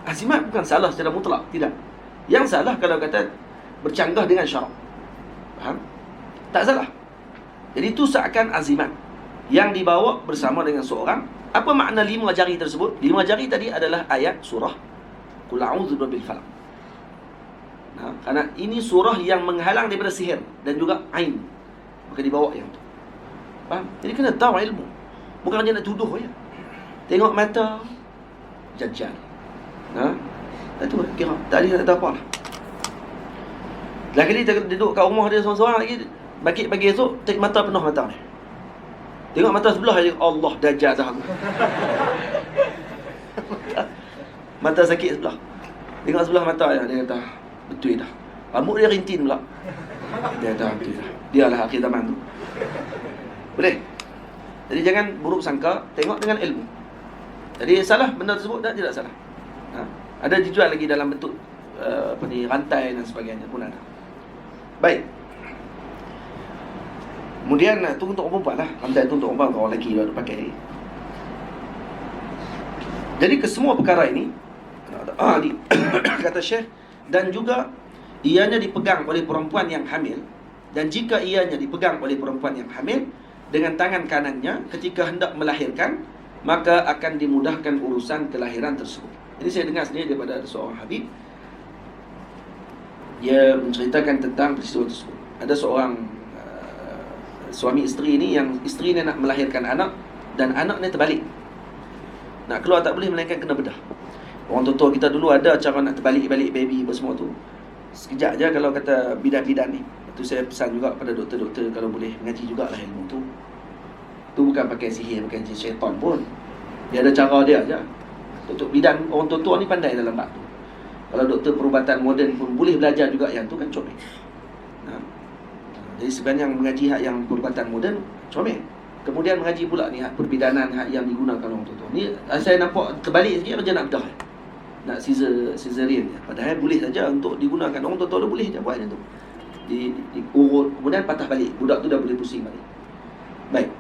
Speaker 2: Azimat bukan salah secara mutlak, tidak. Yang salah kalau kata bercanggah dengan syarak. Faham? Tak salah. Jadi itu seakan azimat yang dibawa bersama dengan seorang. Apa makna 5 jari tersebut? 5 jari tadi adalah ayat surah Qul a'udzu birabbil falaq. Karena ini surah yang menghalang daripada sihir dan juga ain. Maka dibawa yang tu. Faham? Jadi kena tahu ilmu. Bukan hanya nak tuduh je. Tengok mata Dajjal. Itu kira tak ada tak apa lah. Lagi dia duduk kat rumah dia seorang-seorang lagi, pagi esok tengok mata penuh mata ni. Tengok mata sebelah dia, Allah Dajjal dah aku. Mata sakit sebelah. Tengok sebelah mata dia kata betul dah. Rambut dia rintin pula. Dia kata betul dah. Dialah akhir zaman tu. Boleh? Jadi jangan buruk sangka, tengok dengan ilmu. Jadi salah benda tersebut tak? Tidak salah. Ada dijual lagi dalam bentuk rantai dan sebagainya pun ada. Baik. Kemudian tu untuk orang perempuan lah. Rantai tu untuk orang lelaki baru pakai. Jadi kesemua perkara ini kata Syekh, dan juga ianya dipegang oleh perempuan yang hamil. Dan jika ianya dipegang oleh perempuan yang hamil dengan tangan kanannya ketika hendak melahirkan, maka akan dimudahkan urusan kelahiran tersebut. Jadi saya dengar sendiri daripada seorang habib, dia menceritakan tentang peristiwa tersebut. Ada seorang suami isteri ni, yang isteri ni nak melahirkan anak dan anak ni terbalik. Nak keluar tak boleh, melainkan kena bedah. Orang tua kita dulu ada cara nak terbalik-balik baby apa semua tu. Sekejap je kalau kata bidan-bidan ni. Itu saya pesan juga pada doktor-doktor kalau boleh mengaji jugalah ilmu tu. Tu bukan pakai sihir, bukan jin syaitan pun. Dia ada cara dia aja. Doktor bidan, orang tua ni pandai dalam bab tu. Kalau doktor perubatan moden pun boleh belajar juga yang tu kan comel. Jadi sebenarnya mengaji hak yang perubatan moden comel. Kemudian mengaji pula ni hak perbidanan, hak yang digunakan orang tua. Ni saya nampak terbalik sikit macam nak bedah. Nak cesarean je. Padahal boleh saja untuk digunakan. Orang tua tu boleh je buat macam tu. Diurut, kemudian patah balik. Budak tu dah boleh pusing balik. Baik.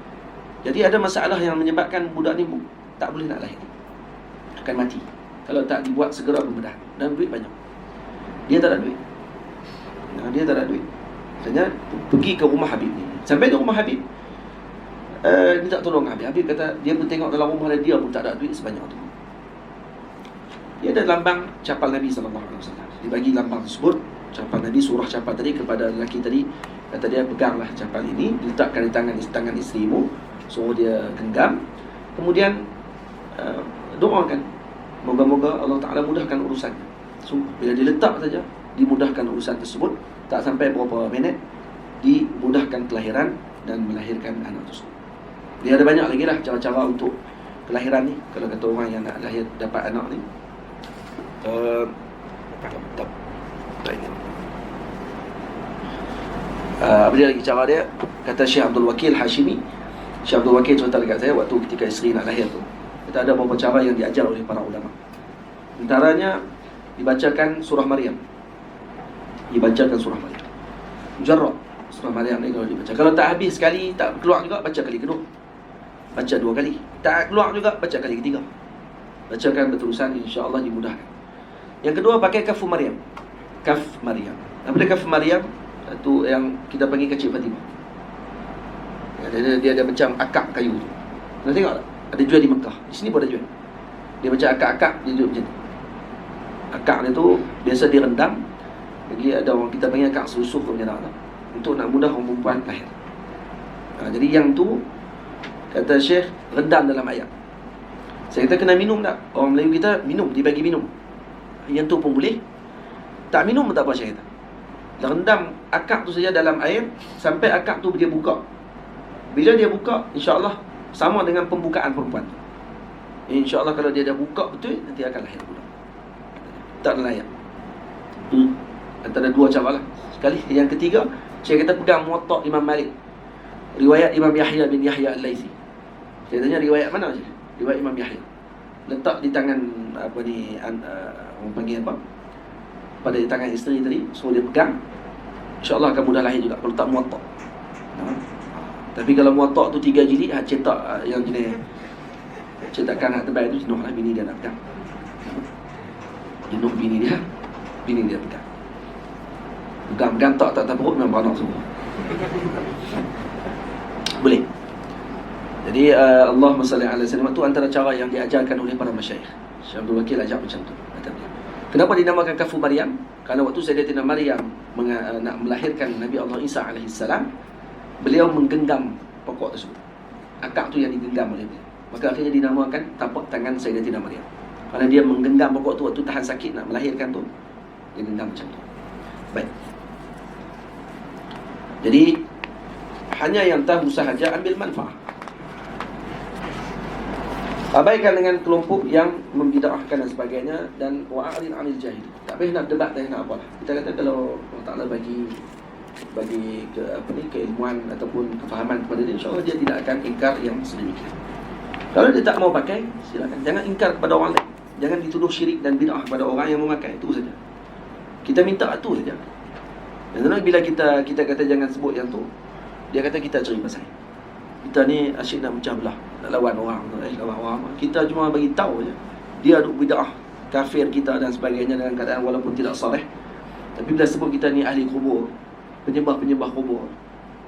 Speaker 2: Jadi ada masalah yang menyebabkan budak ni tak boleh nak lahir. Akan mati kalau tak dibuat segera pembedahan. Dan duit banyak. Dia tak ada duit. Dia tak ada duit. Maksudnya pergi ke rumah Habib ni. Sampai di rumah Habib, minta tolong Habib. Habib kata dia pun tengok dalam rumah dia pun tak ada duit sebanyak tu. Dia ada lambang capal Nabi SAW. Dia bagi lambang tersebut, capal Nabi, surah capal tadi kepada lelaki tadi. Kata dia, peganglah capal ini, diletakkan di tangan isterimu, suruh dia genggam. Kemudian doakan. Moga-moga Allah Ta'ala mudahkan urusan. So, bila diletak saja, dimudahkan urusan tersebut. Tak sampai beberapa minit, dimudahkan kelahiran dan melahirkan anak tersebut. Dia ada banyak lagi lah cara-cara untuk kelahiran ni. Kalau kata orang yang nak lahir dapat anak ni, apa dia lagi cara dia? Kata Syekh Abdul Wakil Hashimi. Syekh Abdul Wakil cerita dekat saya waktu ketika isteri nak lahir tu, kita ada beberapa cara yang diajar oleh para ulama. Antaranya dibacakan surah Maryam. Dibacakan surah Maryam mujarrad. Surah Maryam ni kalau dibaca, kalau tak habis sekali, tak keluar juga, baca kali kedua, baca 2 kali, tak keluar juga, baca kali ketiga. Bacakan berterusan, insya-Allah dimudahkan. Yang kedua, pakai kaf Maryam. Kaf Maryam. Apa dia kaf Maryam? Itu yang kita panggil kecil Fatimah. Dia ada macam akak kayu tu. Nak tengok tak? Ada jual di Mekah. Di sini pun ada jual. Dia macam akak-akak, dia duduk macam tu. Akak dia tu biasa direndam. Jadi ada orang kita panggil akak susuh tu macam tu, untuk nak mudah orang perempuan lahir. Jadi yang tu kata Syekh, rendam dalam air. Saya kata kena minum tak? Orang Melayu kita minum, dia bagi minum. Yang tu pun boleh. Tak minum pun tak apa, Syekh kata. Rendam akak tu saja dalam air sampai akak tu dia buka. Bila dia buka, insya-Allah sama dengan pembukaan perempuan tu. InsyaAllah kalau dia dah buka betul, nanti akan lahir budak. Tak ada layak. Antara 2 cara lah. Sekali. Yang ketiga, saya kata pegang Muwatta' Imam Malik, riwayat Imam Yahya bin Yahya Al-Laitsi. Saya tanya riwayat mana je? Riwayat Imam Yahya. Letak di tangan apa ni, orang panggil apa? Pada di tangan isteri tadi, suruh dia pegang. InsyaAllah akan mudah lahir juga kalau tak Muwatta'. Tapi kalau Muwatta' tu 3 jilid, cetak yang jenis cetakan hak tebal tu, jenuh lah bini dia nak pegang. Jenuh bini dia pegang. Pegang tak perut, memang beranak semua. Boleh. Jadi Allahumma salli ala sayyidina tu antara cara yang diajarkan oleh para masyayikh. Syekh Abdul Wakil ajar macam tu. Kenapa dinamakan kafu Maryam? Kerana waktu Sayyidatina Maryam nak melahirkan Nabi Allah Isa AS, beliau menggenggam pokok tersebut. Akak tu yang digenggam oleh beliau. Maka akhirnya dinamakan tapak tangan Sayyidatina Maryam. Kerana dia menggenggam pokok tu waktu tahan sakit nak melahirkan tu, dia genggam macam tu. Baik. Jadi hanya yang tahu sahaja ambil manfaat. Abaikan dengan kelompok yang membid'ahkan dan sebagainya, dan wa'arin 'anil jahil. Tak payah nak debat, tak payah nak apa lah. Kita kata kalau Allah Ta'ala bagi keilmuan ataupun kefahaman kepada dia, insya-Allah dia tidak akan ingkar yang sedemikian. Kalau dia tak mau pakai, silakan. Jangan ingkar kepada orang lain. Jangan dituduh syirik dan bid'ah kepada orang yang memakai. Itu saja. Kita minta itu saja. Dan bila kita kata jangan sebut yang tu, dia kata kita cari pasal. Kita ni asyik nak pecah belah, nak lawan orang, lawan orang. Kita cuma bagi tahu je dia duk bid'ah, kafir kita dan sebagainya dengan keadaan walaupun tidak saleh. Tapi bila sebut kita ni ahli kubur, penyembah kubur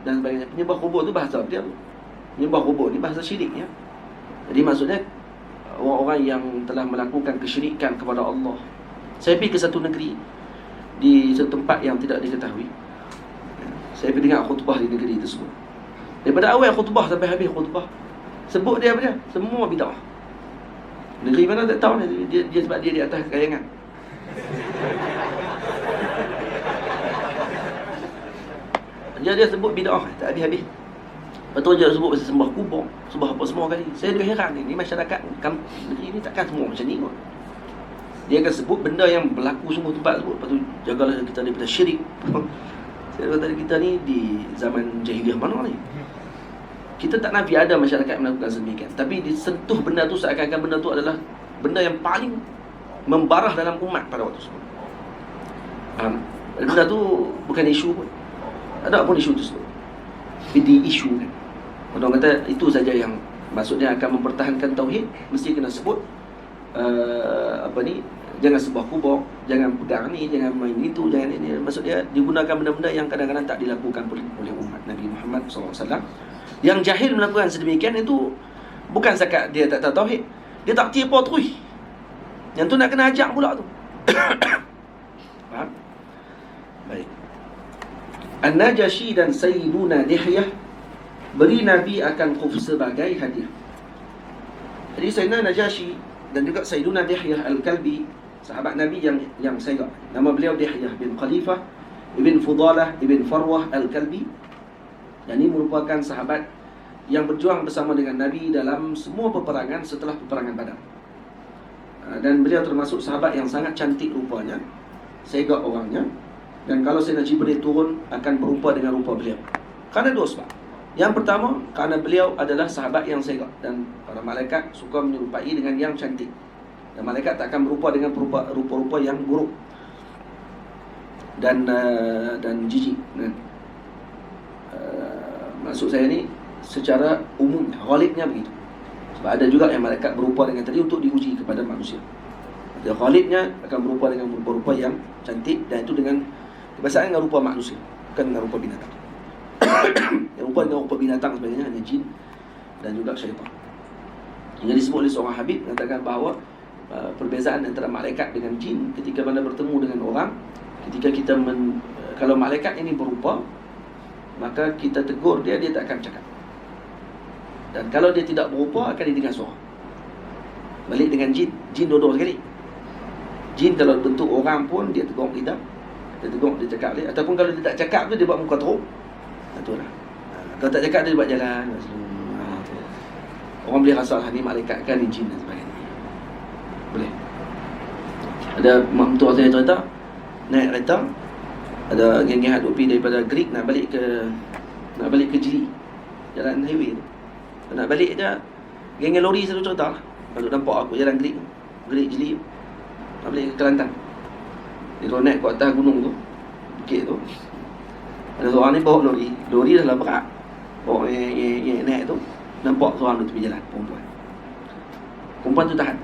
Speaker 2: dan sebagainya. Penyembah kubur tu bahasa dia tu. Penyembah kubur ni bahasa syirik ya. Jadi maksudnya orang-orang yang telah melakukan kesyirikan kepada Allah. Saya pergi ke satu negeri, di satu tempat yang tidak diketahui. Saya pergi dengar khutbah di negeri tersebut. Daripada awal khutbah sampai habis khutbah, sebut dia apa dia? Semua bid'ah. Negeri mana tak tahu ni, dia sebab dia di atas kayangan. Dia sebut bid'ah tak habis-habis. Betul je sebut pasal sembah kubur, sembah apa semua kali. Saya juga heran ni masyarakat negeri ni takkan semua macam ni kot. Dia akan sebut benda yang berlaku semua tempat sebut. Lepas tu jagalah kita daripada syirik. Saya kata kita ni di zaman jahiliah mana ni? Kita tak nafi ada masyarakat yang melakukan sedemikian. Tapi disentuh benda tu seakan-akan benda tu adalah benda yang paling membarah dalam umat pada waktu tersebut. Benda tu bukan isu pun. Ada pun isu tersebut. Tapi di-isu kan. Orang kata itu saja yang maksudnya akan mempertahankan tauhid, mesti kena sebut jangan sembah kubur, jangan pegang ni, jangan main itu, jangan ini. Maksudnya digunakan benda-benda yang kadang-kadang tak dilakukan oleh umat Nabi Muhammad SAW. Yang jahil melakukan sedemikian itu bukan sekat dia tak tahu tauhid, dia tak tiapa terus. Yang tu nak kena ajak pula tu. Faham? Baik. An-Najashi dan Sayyiduna Dihyah beri Nabi akan khuf sebagai hadiah. Jadi Sayyidina Najashi Dan juga Sayyiduna Dihyah Al-Kalbi, sahabat Nabi yang saya, nama beliau Dihyah bin Khalifah Ibn Fudalah Ibn Farwah Al-Kalbi. Dan ini merupakan sahabat yang berjuang bersama dengan Nabi dalam semua peperangan setelah peperangan Badar. Dan beliau termasuk sahabat yang sangat cantik rupanya, segak orangnya. Dan kalau Sayyidina Jibril turun akan berupa dengan rupa beliau. Kerana dua sebab. Yang pertama, kerana beliau adalah sahabat yang segak, dan para malaikat suka menyerupai dengan yang cantik. Dan malaikat tak akan berupa dengan rupa-rupa yang buruk dan jijik. Maksud saya ni secara umum, ghalibnya begitu. Sebab ada juga yang malaikat berupa dengan tadi untuk diuji kepada manusia. Dia ghalibnya akan berupa dengan rupa-rupa yang cantik, dan itu dengan kebiasaan dengan rupa manusia, bukan dengan rupa binatang. Yang rupa dengan rupa binatang sebenarnya hanya jin dan juga syaitan. Yang disebut oleh seorang Habib mengatakan bahawa perbezaan antara malaikat dengan jin ketika mana bertemu dengan orang, ketika kita kalau malaikat ini berupa, maka kita tegur dia tak akan cakap. Dan kalau dia tidak berupa, akan didengar suara. Balik dengan jin dua-dua sekali. Jin kalau bentuk orang pun dia tegur kita, dia tegur, dia cakap dia. Ataupun kalau dia tak cakap tu, dia buat muka teruk. Itulah. Kalau tak cakap, dia buat jalan. Orang boleh rasa lah, ni malaikat kan, ni jin dan sebagainya. Boleh. Ada mak mentua saya cerita, naik kereta, ada geng-geng hadut pergi daripada Greek nak balik ke Jili, jalan highway tu. Nak balik je, geng-geng lori selalu cerita lah, kalau nampak aku jalan Greek Jili, nak balik ke Kelantan. Dia naik ke atas gunung tu, bukit tu, ada seorang ni bawa lori dah lah berat, bawa naik tu, nampak seorang tu tepi jalan, perempuan tu tahan.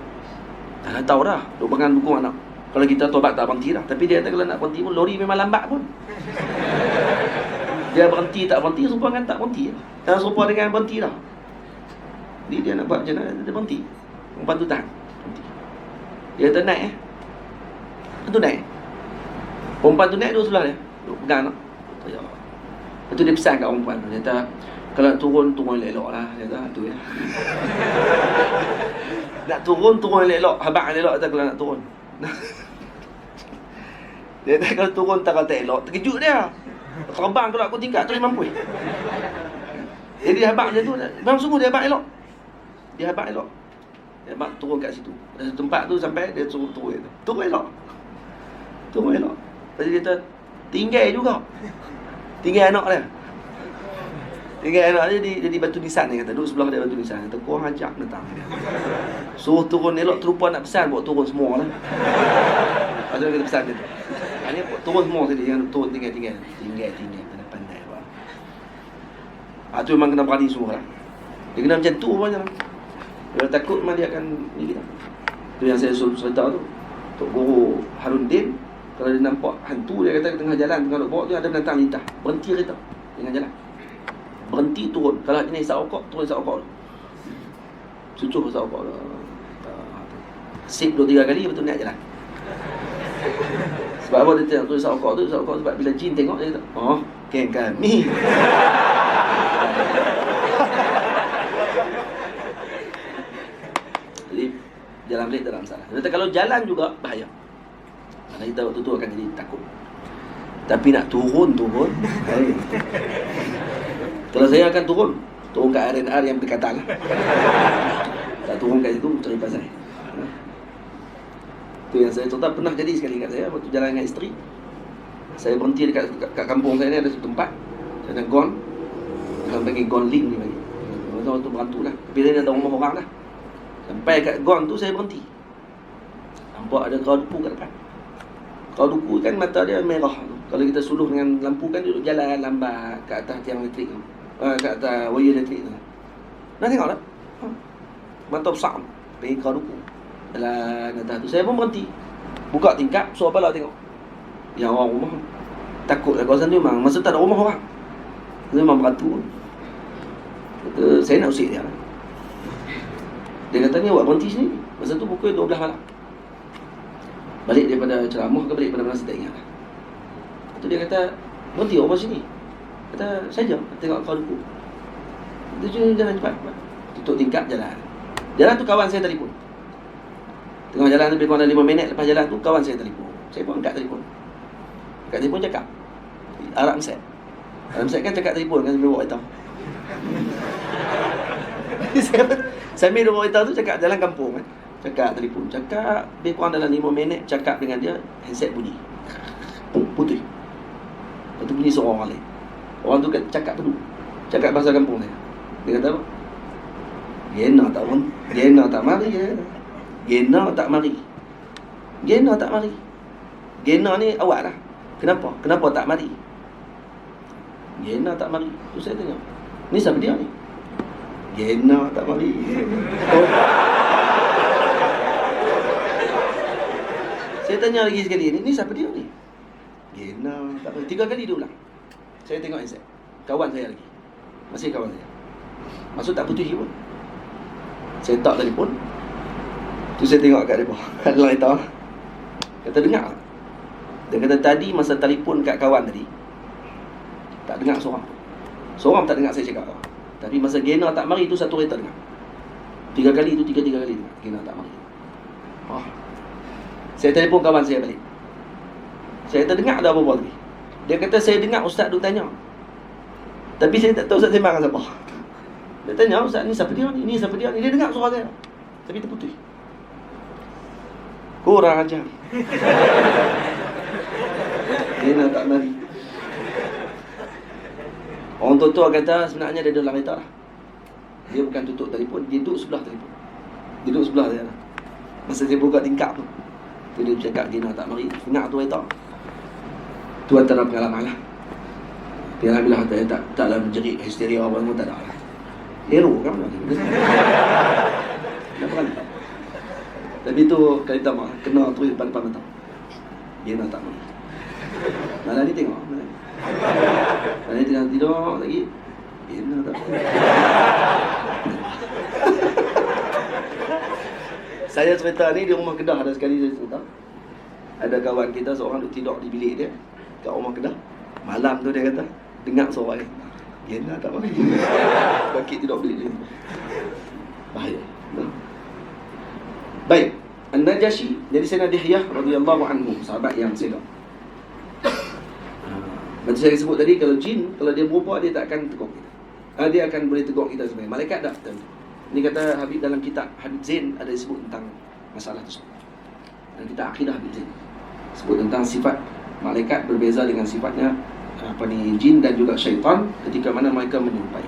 Speaker 2: Dah tahu dah, duk pegang dukung anak. Kalau kita tobat tak berhenti dah. Tapi dia kata kalau nak berhenti pun, lori memang lambat pun. Dia berhenti tak berhenti, serupa dengan tak berhenti. Dan serupa dengan berhenti dah. Jadi dia nak buat macam mana, dia berhenti. Perempuan tu tahan, berhenti. Dia kata naik Lepas tu naik. Perempuan tu naik, duduk sebelah dia, duduk pegang anak. Lepas tu dia pesan kat perempuan tu, dia kata kalau nak turun elok-elok lah. Dia kata tu ya. Nak turun elok-elok. Habang elok kata kalau nak turun. Dia kata kalau turun tak kata elok, terkejut dia. Terbang pula aku tingkat tu 50. Jadi dia habang macam tu. Memang sungguh dia habang elok. Dia habang turun kat situ. Dari tempat tu sampai dia suruh turun tu. Turun elok. Lepas dia kata tinggal juga. Tinggal anak dia jadi batu nisan. Dia kata duduk sebelah dia batu nisan. Dia kata kau ajak datang dia. Suruh turun elok, terlupa nak pesan, buat turun semua lah. Lepas tu dia kata pesan dia tu, ini turun semua tadi, jangan turun tinggal kena pandai buat. Tu memang kena berani semua lah. Dia kena macam tu pun lah. Dia takut memang dia akan ni kita. Tu yang saya suruh cerita tu, Tok Guru Harun Din, kalau dia nampak hantu, dia kata tengah jalan, tengah duk bawa tu ada binatang lintah, berhenti kereta tengah jalan, berhenti turun. Kalau ini isap rokok, turun isap rokok. Cucuk isap rokok. Sip 2-3 kali, betul naik jalan. Sebab apa dia tengok turun isap rokok tu? Isap rokok sebab bila jin tengok, dia kata, oh, geng kami. Jadi jalan balik tak ada masalah. Dia kata kalau jalan juga bahaya. Karena kita waktu tu akan jadi takut. Tapi nak turun kalau saya akan turun kat RNR yang berdekatan lah. Tak turun kat situ, cari pasal. Itu yang saya cerita pernah jadi sekali kat saya waktu jalan dengan isteri. Saya berhenti dekat kampung saya ni, ada satu tempat, saya ada gon. Orang panggil gon link ni bagi. Waktu berantu lah. Tapi saya dah tahu rumah orang dah. Sampai kat gon tu saya berhenti. Nampak ada kau duku kat depan. Kau duku kan mata dia merah tu. Kalau kita suluh dengan lampu kan duduk jalan lambat kat atas tiang elektrik tu. Kat atas wire elektrik tu. Dah tengok tak? Mata besar tu. Pergi kau duku. Jalan atas tu. Saya pun berhenti. Buka tingkap, suruh bala tengok. Yang orang rumah. Takut lah kawasan tu memang. Masa tak ada rumah orang. Memang beratur. Kata, saya nak usik dia. Dia kata ni awak berhenti sini. Masa tu pukul 12 malam. Balik daripada ceramah ke balik daripada mana saya tak ingat lah. Lepas tu dia kata, berhenti awak sini. Kata, saja tengok kau duku. Dia jalan cepat. Tutup tingkap, jalan. Jalan tu kawan saya telefon. Tengah jalan lebih kurang 5 minit lepas jalan tu, kawan saya telefon. Saya pun angkat telefon. Angkat telefon cakap, Arab Mesir. Arab Mesir kan cakap telefon kan sambil bawa kereta. Sambil dia bawa kereta tu cakap jalan kampung kan. Cakap telefon, cakap lebih kurang dalam 5 minit cakap dengan dia, handset bunyi. Putih. Lepas tu bunyi seorang orang lain. Orang tu cakap tu. Cakap bahasa kampung dia. Dia kata apa? Gena tak pun. Gena tak mari. Gena tak mari. Gena tak mari. Gena ni awak lah. Kenapa? Kenapa tak mari? Gena tak mari. Tu saya tanya, ni siapa dia ni? Gena tak mari. Oh. Saya tanya lagi sekali, ni siapa dia ni? Gena tak mari. 3 kali dia ulang. Saya tengok handset. Kawan saya lagi. Masih kawan saya. Maksud tak putus pun. Saya tak telefon. Tu saya tengok kat depa. Kat dalam kereta. Kata dengar tak? Dia kata tadi masa telefon kat kawan tadi, tak dengar seorang. Seorang tak dengar saya cakap apa. Tapi masa Gena tak mari tu satu kereta dengar. 3 kali tu, 3 kali dengar. Gena tak mari. Oh. Saya telefon kawan saya balik. Saya terdengar ada apa-apa tadi. Dia kata saya dengar ustaz tu tanya. Tapi saya tak tahu ustaz sembang dengan siapa. Dia tanya, ustaz ni siapa dia ni? Ni siapa dia ni? Dia dengar suara saya. Tapi terputus. Kurang ajar. Dia nak tak mari. Orang tua kata sebenarnya dia dalam kereta lah. Dia bukan tutup telefon, dia duduk sebelah telefon. Dia duduk sebelah saya lah. Masa saya buka tingkap tu, dia bercakap dia nak tak mari. Dengar tu kereta. Tu antara pengalaman lah. Dia Alhamdulillah taklah menjerit histeria apa semua, tak ada lah. Hero kan mana? Tak pernah. Tapi tu kereta mak kena terus depan mata. Dia nak tak mari. Malah ni tengok. Malah ni tengah tidur lagi. Dia nak tak mari. Saya cerita ni di rumah Kedah, ada sekali saya cerita. Ada kawan kita seorang duduk tidur di bilik dia kat rumah Kedah. Malam tu dia kata dengar suara dia. Dia nak tak mari. Bakit tidur bilik dia. Bahaya. Baik, An-Najashi dari Sayyidina Dihyah radhiyallahu anhu, sahabat yang sedar. Macam saya sebut tadi, kalau jin, kalau dia berupa, dia tak akan tegur kita. Dia akan boleh tegur kita sebenarnya. Malaikat tak. Ini kata Habib dalam kitab Habib Zain ada sebut tentang masalah tersebut. Dalam kitab Akidah Habib Zain sebut tentang sifat malaikat berbeza dengan sifatnya jin dan juga syaitan ketika mana mereka menyerupai.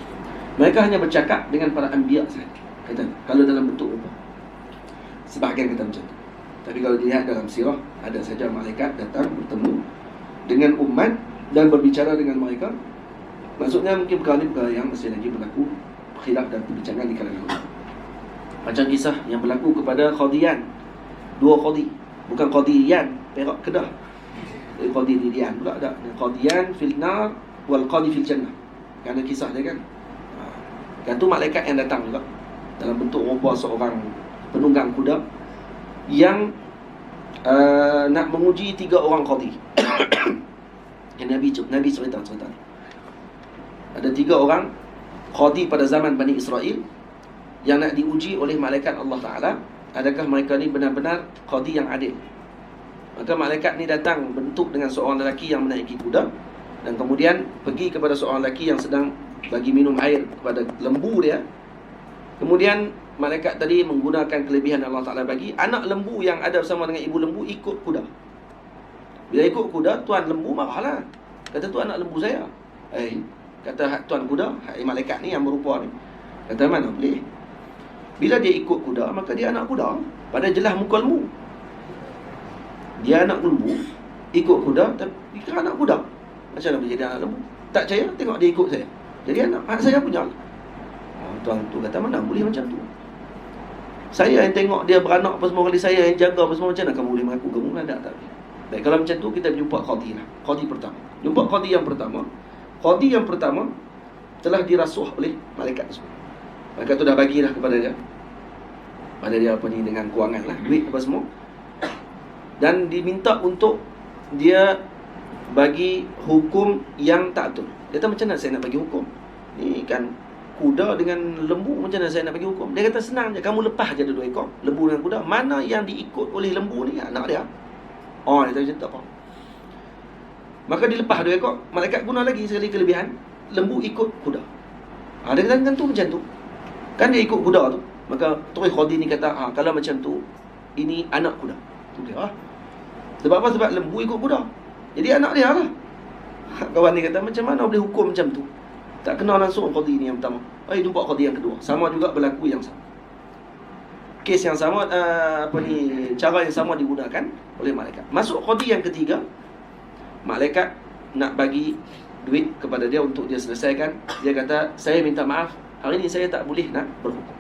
Speaker 2: Mereka hanya bercakap dengan para anbiya sahaja. Kata kalau dalam bentuk rupa. Sebahagian kata macam tu. Tapi kalau dilihat dalam sirah, ada saja malaikat datang bertemu dengan umat dan berbicara dengan mereka. Maksudnya mungkin perkara yang masih lagi berlaku khilaf dan perbincangan di kalangan ulama. Macam kisah yang berlaku kepada Qadiyan. 2 Qadi, bukan Qadiyan Perak Kedah. Qadiyan pula ada. Qadiyan fil nar wal qadi fil jannah. Kerana kisah dia kan. Yang tu malaikat yang datang juga dalam bentuk rupa seorang penunggang kuda yang nak menguji 3 orang qadi. Yang Nabi cerita ni. Ada 3 orang qadi pada zaman Bani Israel yang nak diuji oleh malaikat Allah Ta'ala. Adakah mereka ni benar-benar qadi yang adil? Maka malaikat ni datang bentuk dengan seorang lelaki yang menaiki kuda, dan kemudian pergi kepada seorang lelaki yang sedang bagi minum air kepada lembu dia. Kemudian malaikat tadi menggunakan kelebihan Allah Ta'ala bagi. Anak lembu yang ada bersama dengan ibu lembu ikut kuda. Bila ikut kuda, tuan lembu marahlah. Kata tu anak lembu saya. Kata tuan kuda, malaikat ni yang berupa ni. Kata mana boleh. Bila dia ikut kuda, maka dia anak kuda. Pada jelas muka lembu. Dia anak lembu, ikut kuda, tapi kan anak kuda. Macam mana boleh jadi anak lembu? Tak percaya, tengok dia ikut saya. Jadi anak saya punya. Tuan tu kata mana boleh macam tu. Saya yang tengok dia beranak apa semua kali, saya yang jaga apa semua, macam mana kamu boleh mengaku kamu ada tak? Baik, kalau macam tu kita jumpa qadi lah. Qadi pertama. Jumpa qadi yang pertama. Qadi yang pertama telah dirasuh oleh malaikat tersebut. Malaikat tu dah bagilah kepada dia. Pada dia apa ni, dengan kewangan lah, duit apa semua. Dan diminta untuk dia bagi hukum yang tak betul. Dia kata macam mana saya nak bagi hukum? Ni kan kuda dengan lembu, macam mana saya nak bagi hukum? Dia kata senang je, kamu lepas je ada 2 ekor, lembu dengan kuda. Mana yang diikut oleh lembu ni? Anak dia. Oh, dia tahu tak apa. Maka dilepas 2 ekor, malaikat guna lagi sekali kelebihan, lembu ikut kuda. Dia kata kan tu macam tu. Kan dia ikut kuda tu. Maka Tuan Khadi ni kata, kalau macam tu, ini anak kuda. Tu dia. Sebab apa? Sebab lembu ikut kuda. Jadi anak dia lah. Kawan ni kata, macam mana boleh hukum macam tu? Tak kenal langsung Khadi ni yang pertama. Jumpa Khadi yang kedua. Sama juga berlaku yang sama. Kes yang sama, cara yang sama digunakan oleh malaikat. Masuk Khadi yang ketiga, malaikat nak bagi duit kepada dia untuk dia selesaikan. Dia kata, saya minta maaf, hari ni saya tak boleh nak berhukum.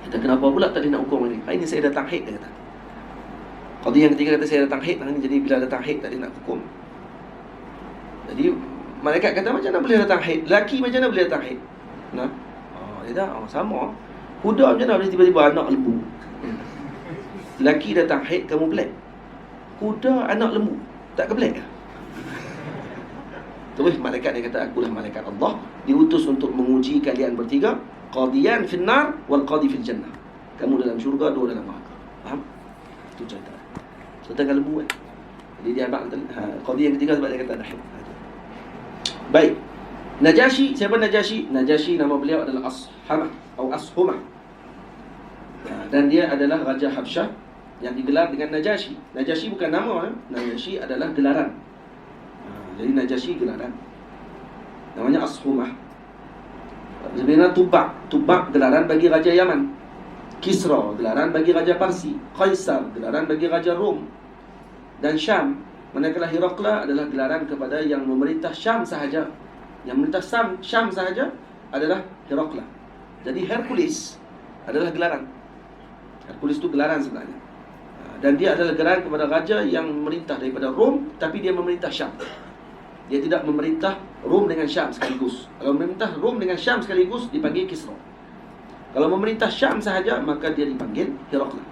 Speaker 2: Kata, kenapa pula tak boleh nak hukum hari ni? Hari ni saya datang haid, dia kata. Qadi yang ketiga kata, saya datang haid hari ni, jadi bila datang haid tak boleh nak hukum. Jadi malaikat kata, macam mana boleh datang haid? Laki macam mana boleh datang haid? Dia kata, sama. Kuda macam mana boleh tiba-tiba anak lembu? Laki datang haid, kamu black. Kuda anak lembu, tak ke black ke? Terus malaikat dia kata, akulah malaikat Allah, diutus untuk menguji kalian bertiga. Qadiyan fil nar wal qadi fil jannah. Kamu dalam syurga, 2 dalam neraka. Faham? Itu cerita. Tentang lembu kan. Jadi dia abang qadi yang ketiga sebab dia kata dah. Baik. Najashi, siapa Najashi? Najashi nama beliau adalah Ashamah atau Ashumah. Dan dia adalah Raja Habsyah yang digelar dengan Najashi. Najashi bukan nama, Najashi adalah gelaran. Jadi Najashi gelaran. Namanya Ashumah. Sebenarnya Tubak gelaran bagi Raja Yaman. Kisra gelaran bagi Raja Parsi. Kaisar gelaran bagi Raja Rom. Dan Syam, manakala Herakla adalah gelaran kepada yang memerintah Syam sahaja. Yang memerintah Syam sahaja adalah Herakla. Jadi Hercules adalah gelaran. Hercules itu gelaran sebenarnya. Dan dia adalah gelaran kepada raja yang memerintah daripada Rom, tapi dia memerintah Syam. Dia tidak memerintah Rom dengan Syam sekaligus. Kalau memerintah Rom dengan Syam sekaligus, dipanggil Kisra. Kalau memerintah Syam sahaja, maka dia dipanggil Herakla.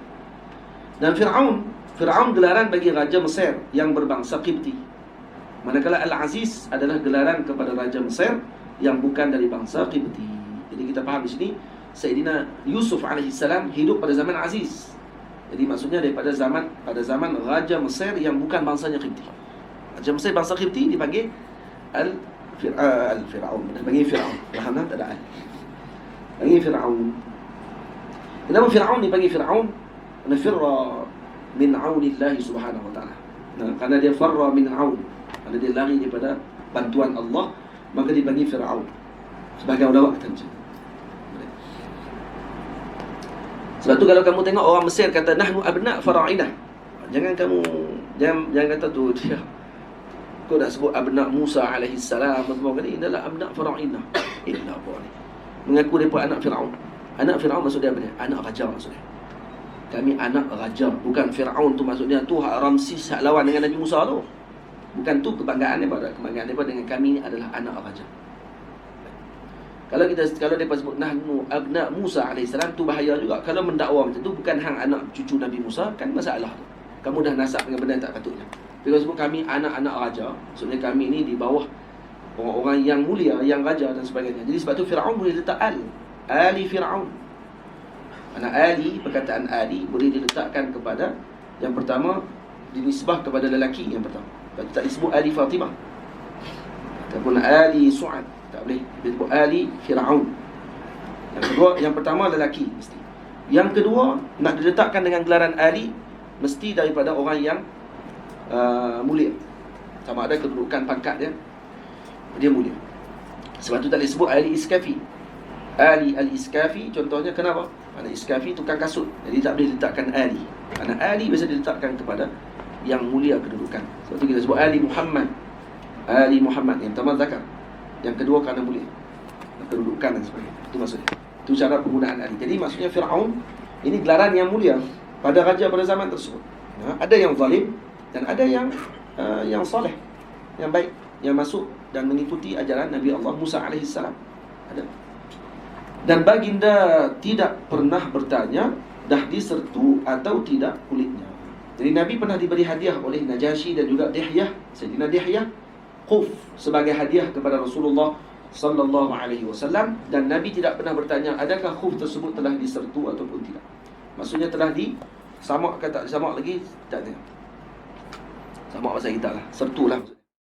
Speaker 2: Dan Fir'aun gelaran bagi Raja Mesir yang berbangsa Qibti. Manakala Al-Aziz adalah gelaran kepada Raja Mesir yang bukan dari bangsa Qibti. Jadi kita faham di sini, Sayyidina Yusuf AS hidup pada zaman Aziz. Jadi maksudnya pada zaman Raja Mesir yang bukan bangsanya Qibti. Raja Mesir bangsa Qibti dipanggil Al-Fir'aun. Dipanggil Fir'aun. Faham tak? Tak ada al. Dipanggil Fir'aun. Kenapa Fir'aun dipanggil Fir'aun? Kerana firra min aunillahi subhanahu wa ta'ala. Kerana dia farra min aun. Kerana dia lari daripada bantuan Allah, maka dipanggil Fir'aun. Sebagai ulama kata macam. Sebab tu kalau kamu tengok orang Mesir kata nahnu abna fara'inah, jangan kata tu dia kau dah sebut abna Musa alaihi salam semua kali, inilah abna fara'inah. Inilah apa ni? Mengaku depa anak Firaun. Anak Firaun maksud dia apa dia? Anak raja maksud dia. Kami anak raja, bukan Firaun tu maksud dia tu hak Ramsis hak lawan dengan Nabi Musa tu. Bukan tu kebanggaan dia, kebanggaan dia dengan kami ni adalah anak raja. Kalau depa sebut nahnu abna Musa alaihi salam tu bahaya juga. Kalau mendakwa macam tu bukan hang anak cucu Nabi Musa, kan masalah tu. Kamu dah nasab dengan benda yang tak patutnya. Bila sebut kami anak-anak raja, maksudnya kami ni di bawah orang-orang yang mulia, yang raja dan sebagainya. Jadi sebab tu Firaun boleh letak Ali Firaun. Anak Ali, perkataan Ali boleh diletakkan kepada yang pertama, dinisbah kepada lelaki yang pertama. Tak disebut Ali Fatimah ataupun Ali Su'ad, tak boleh. Disebut Ali Firaun. Yang kedua, yang pertama lelaki mesti. Yang kedua, nak diletakkan dengan gelaran Ali, mesti daripada orang yang mulia. Sama ada kedudukan pangkat dia mulia. Sebab tu tak boleh sebut Ali Iskafi. Ali Al-Iskafi contohnya, kenapa? Kerana Iskafi tukang kasut, jadi tak boleh diletakkan Ali. Kerana Ali biasa diletakkan kepada yang mulia kedudukan. Sebab tu kita sebut Ali Muhammad. Ali Muhammad yang pertama zakar, yang kedua kerana mulia kedudukan dan sebagainya. Itu maksudnya. Itu cara penggunaan Ali. Jadi maksudnya Fir'aun ini gelaran yang mulia pada raja pada zaman tersebut. Ada yang zalim dan ada yang soleh, yang baik, yang masuk dan mengikuti ajaran Nabi Allah Musa AS. Ada. Dan baginda tidak pernah bertanya dah disertu atau tidak kulitnya. Jadi Nabi pernah diberi hadiah oleh Najashi dan juga Dihyah, Sayyidina Dihyah, khuf sebagai hadiah kepada Rasulullah sallallahu alaihi wasallam, dan Nabi tidak pernah bertanya adakah khuf tersebut telah disertu ataupun tidak. Maksudnya telah disamak ke tak disamak lagi, tak tanya. Samak pasal kita lah, sertu lah.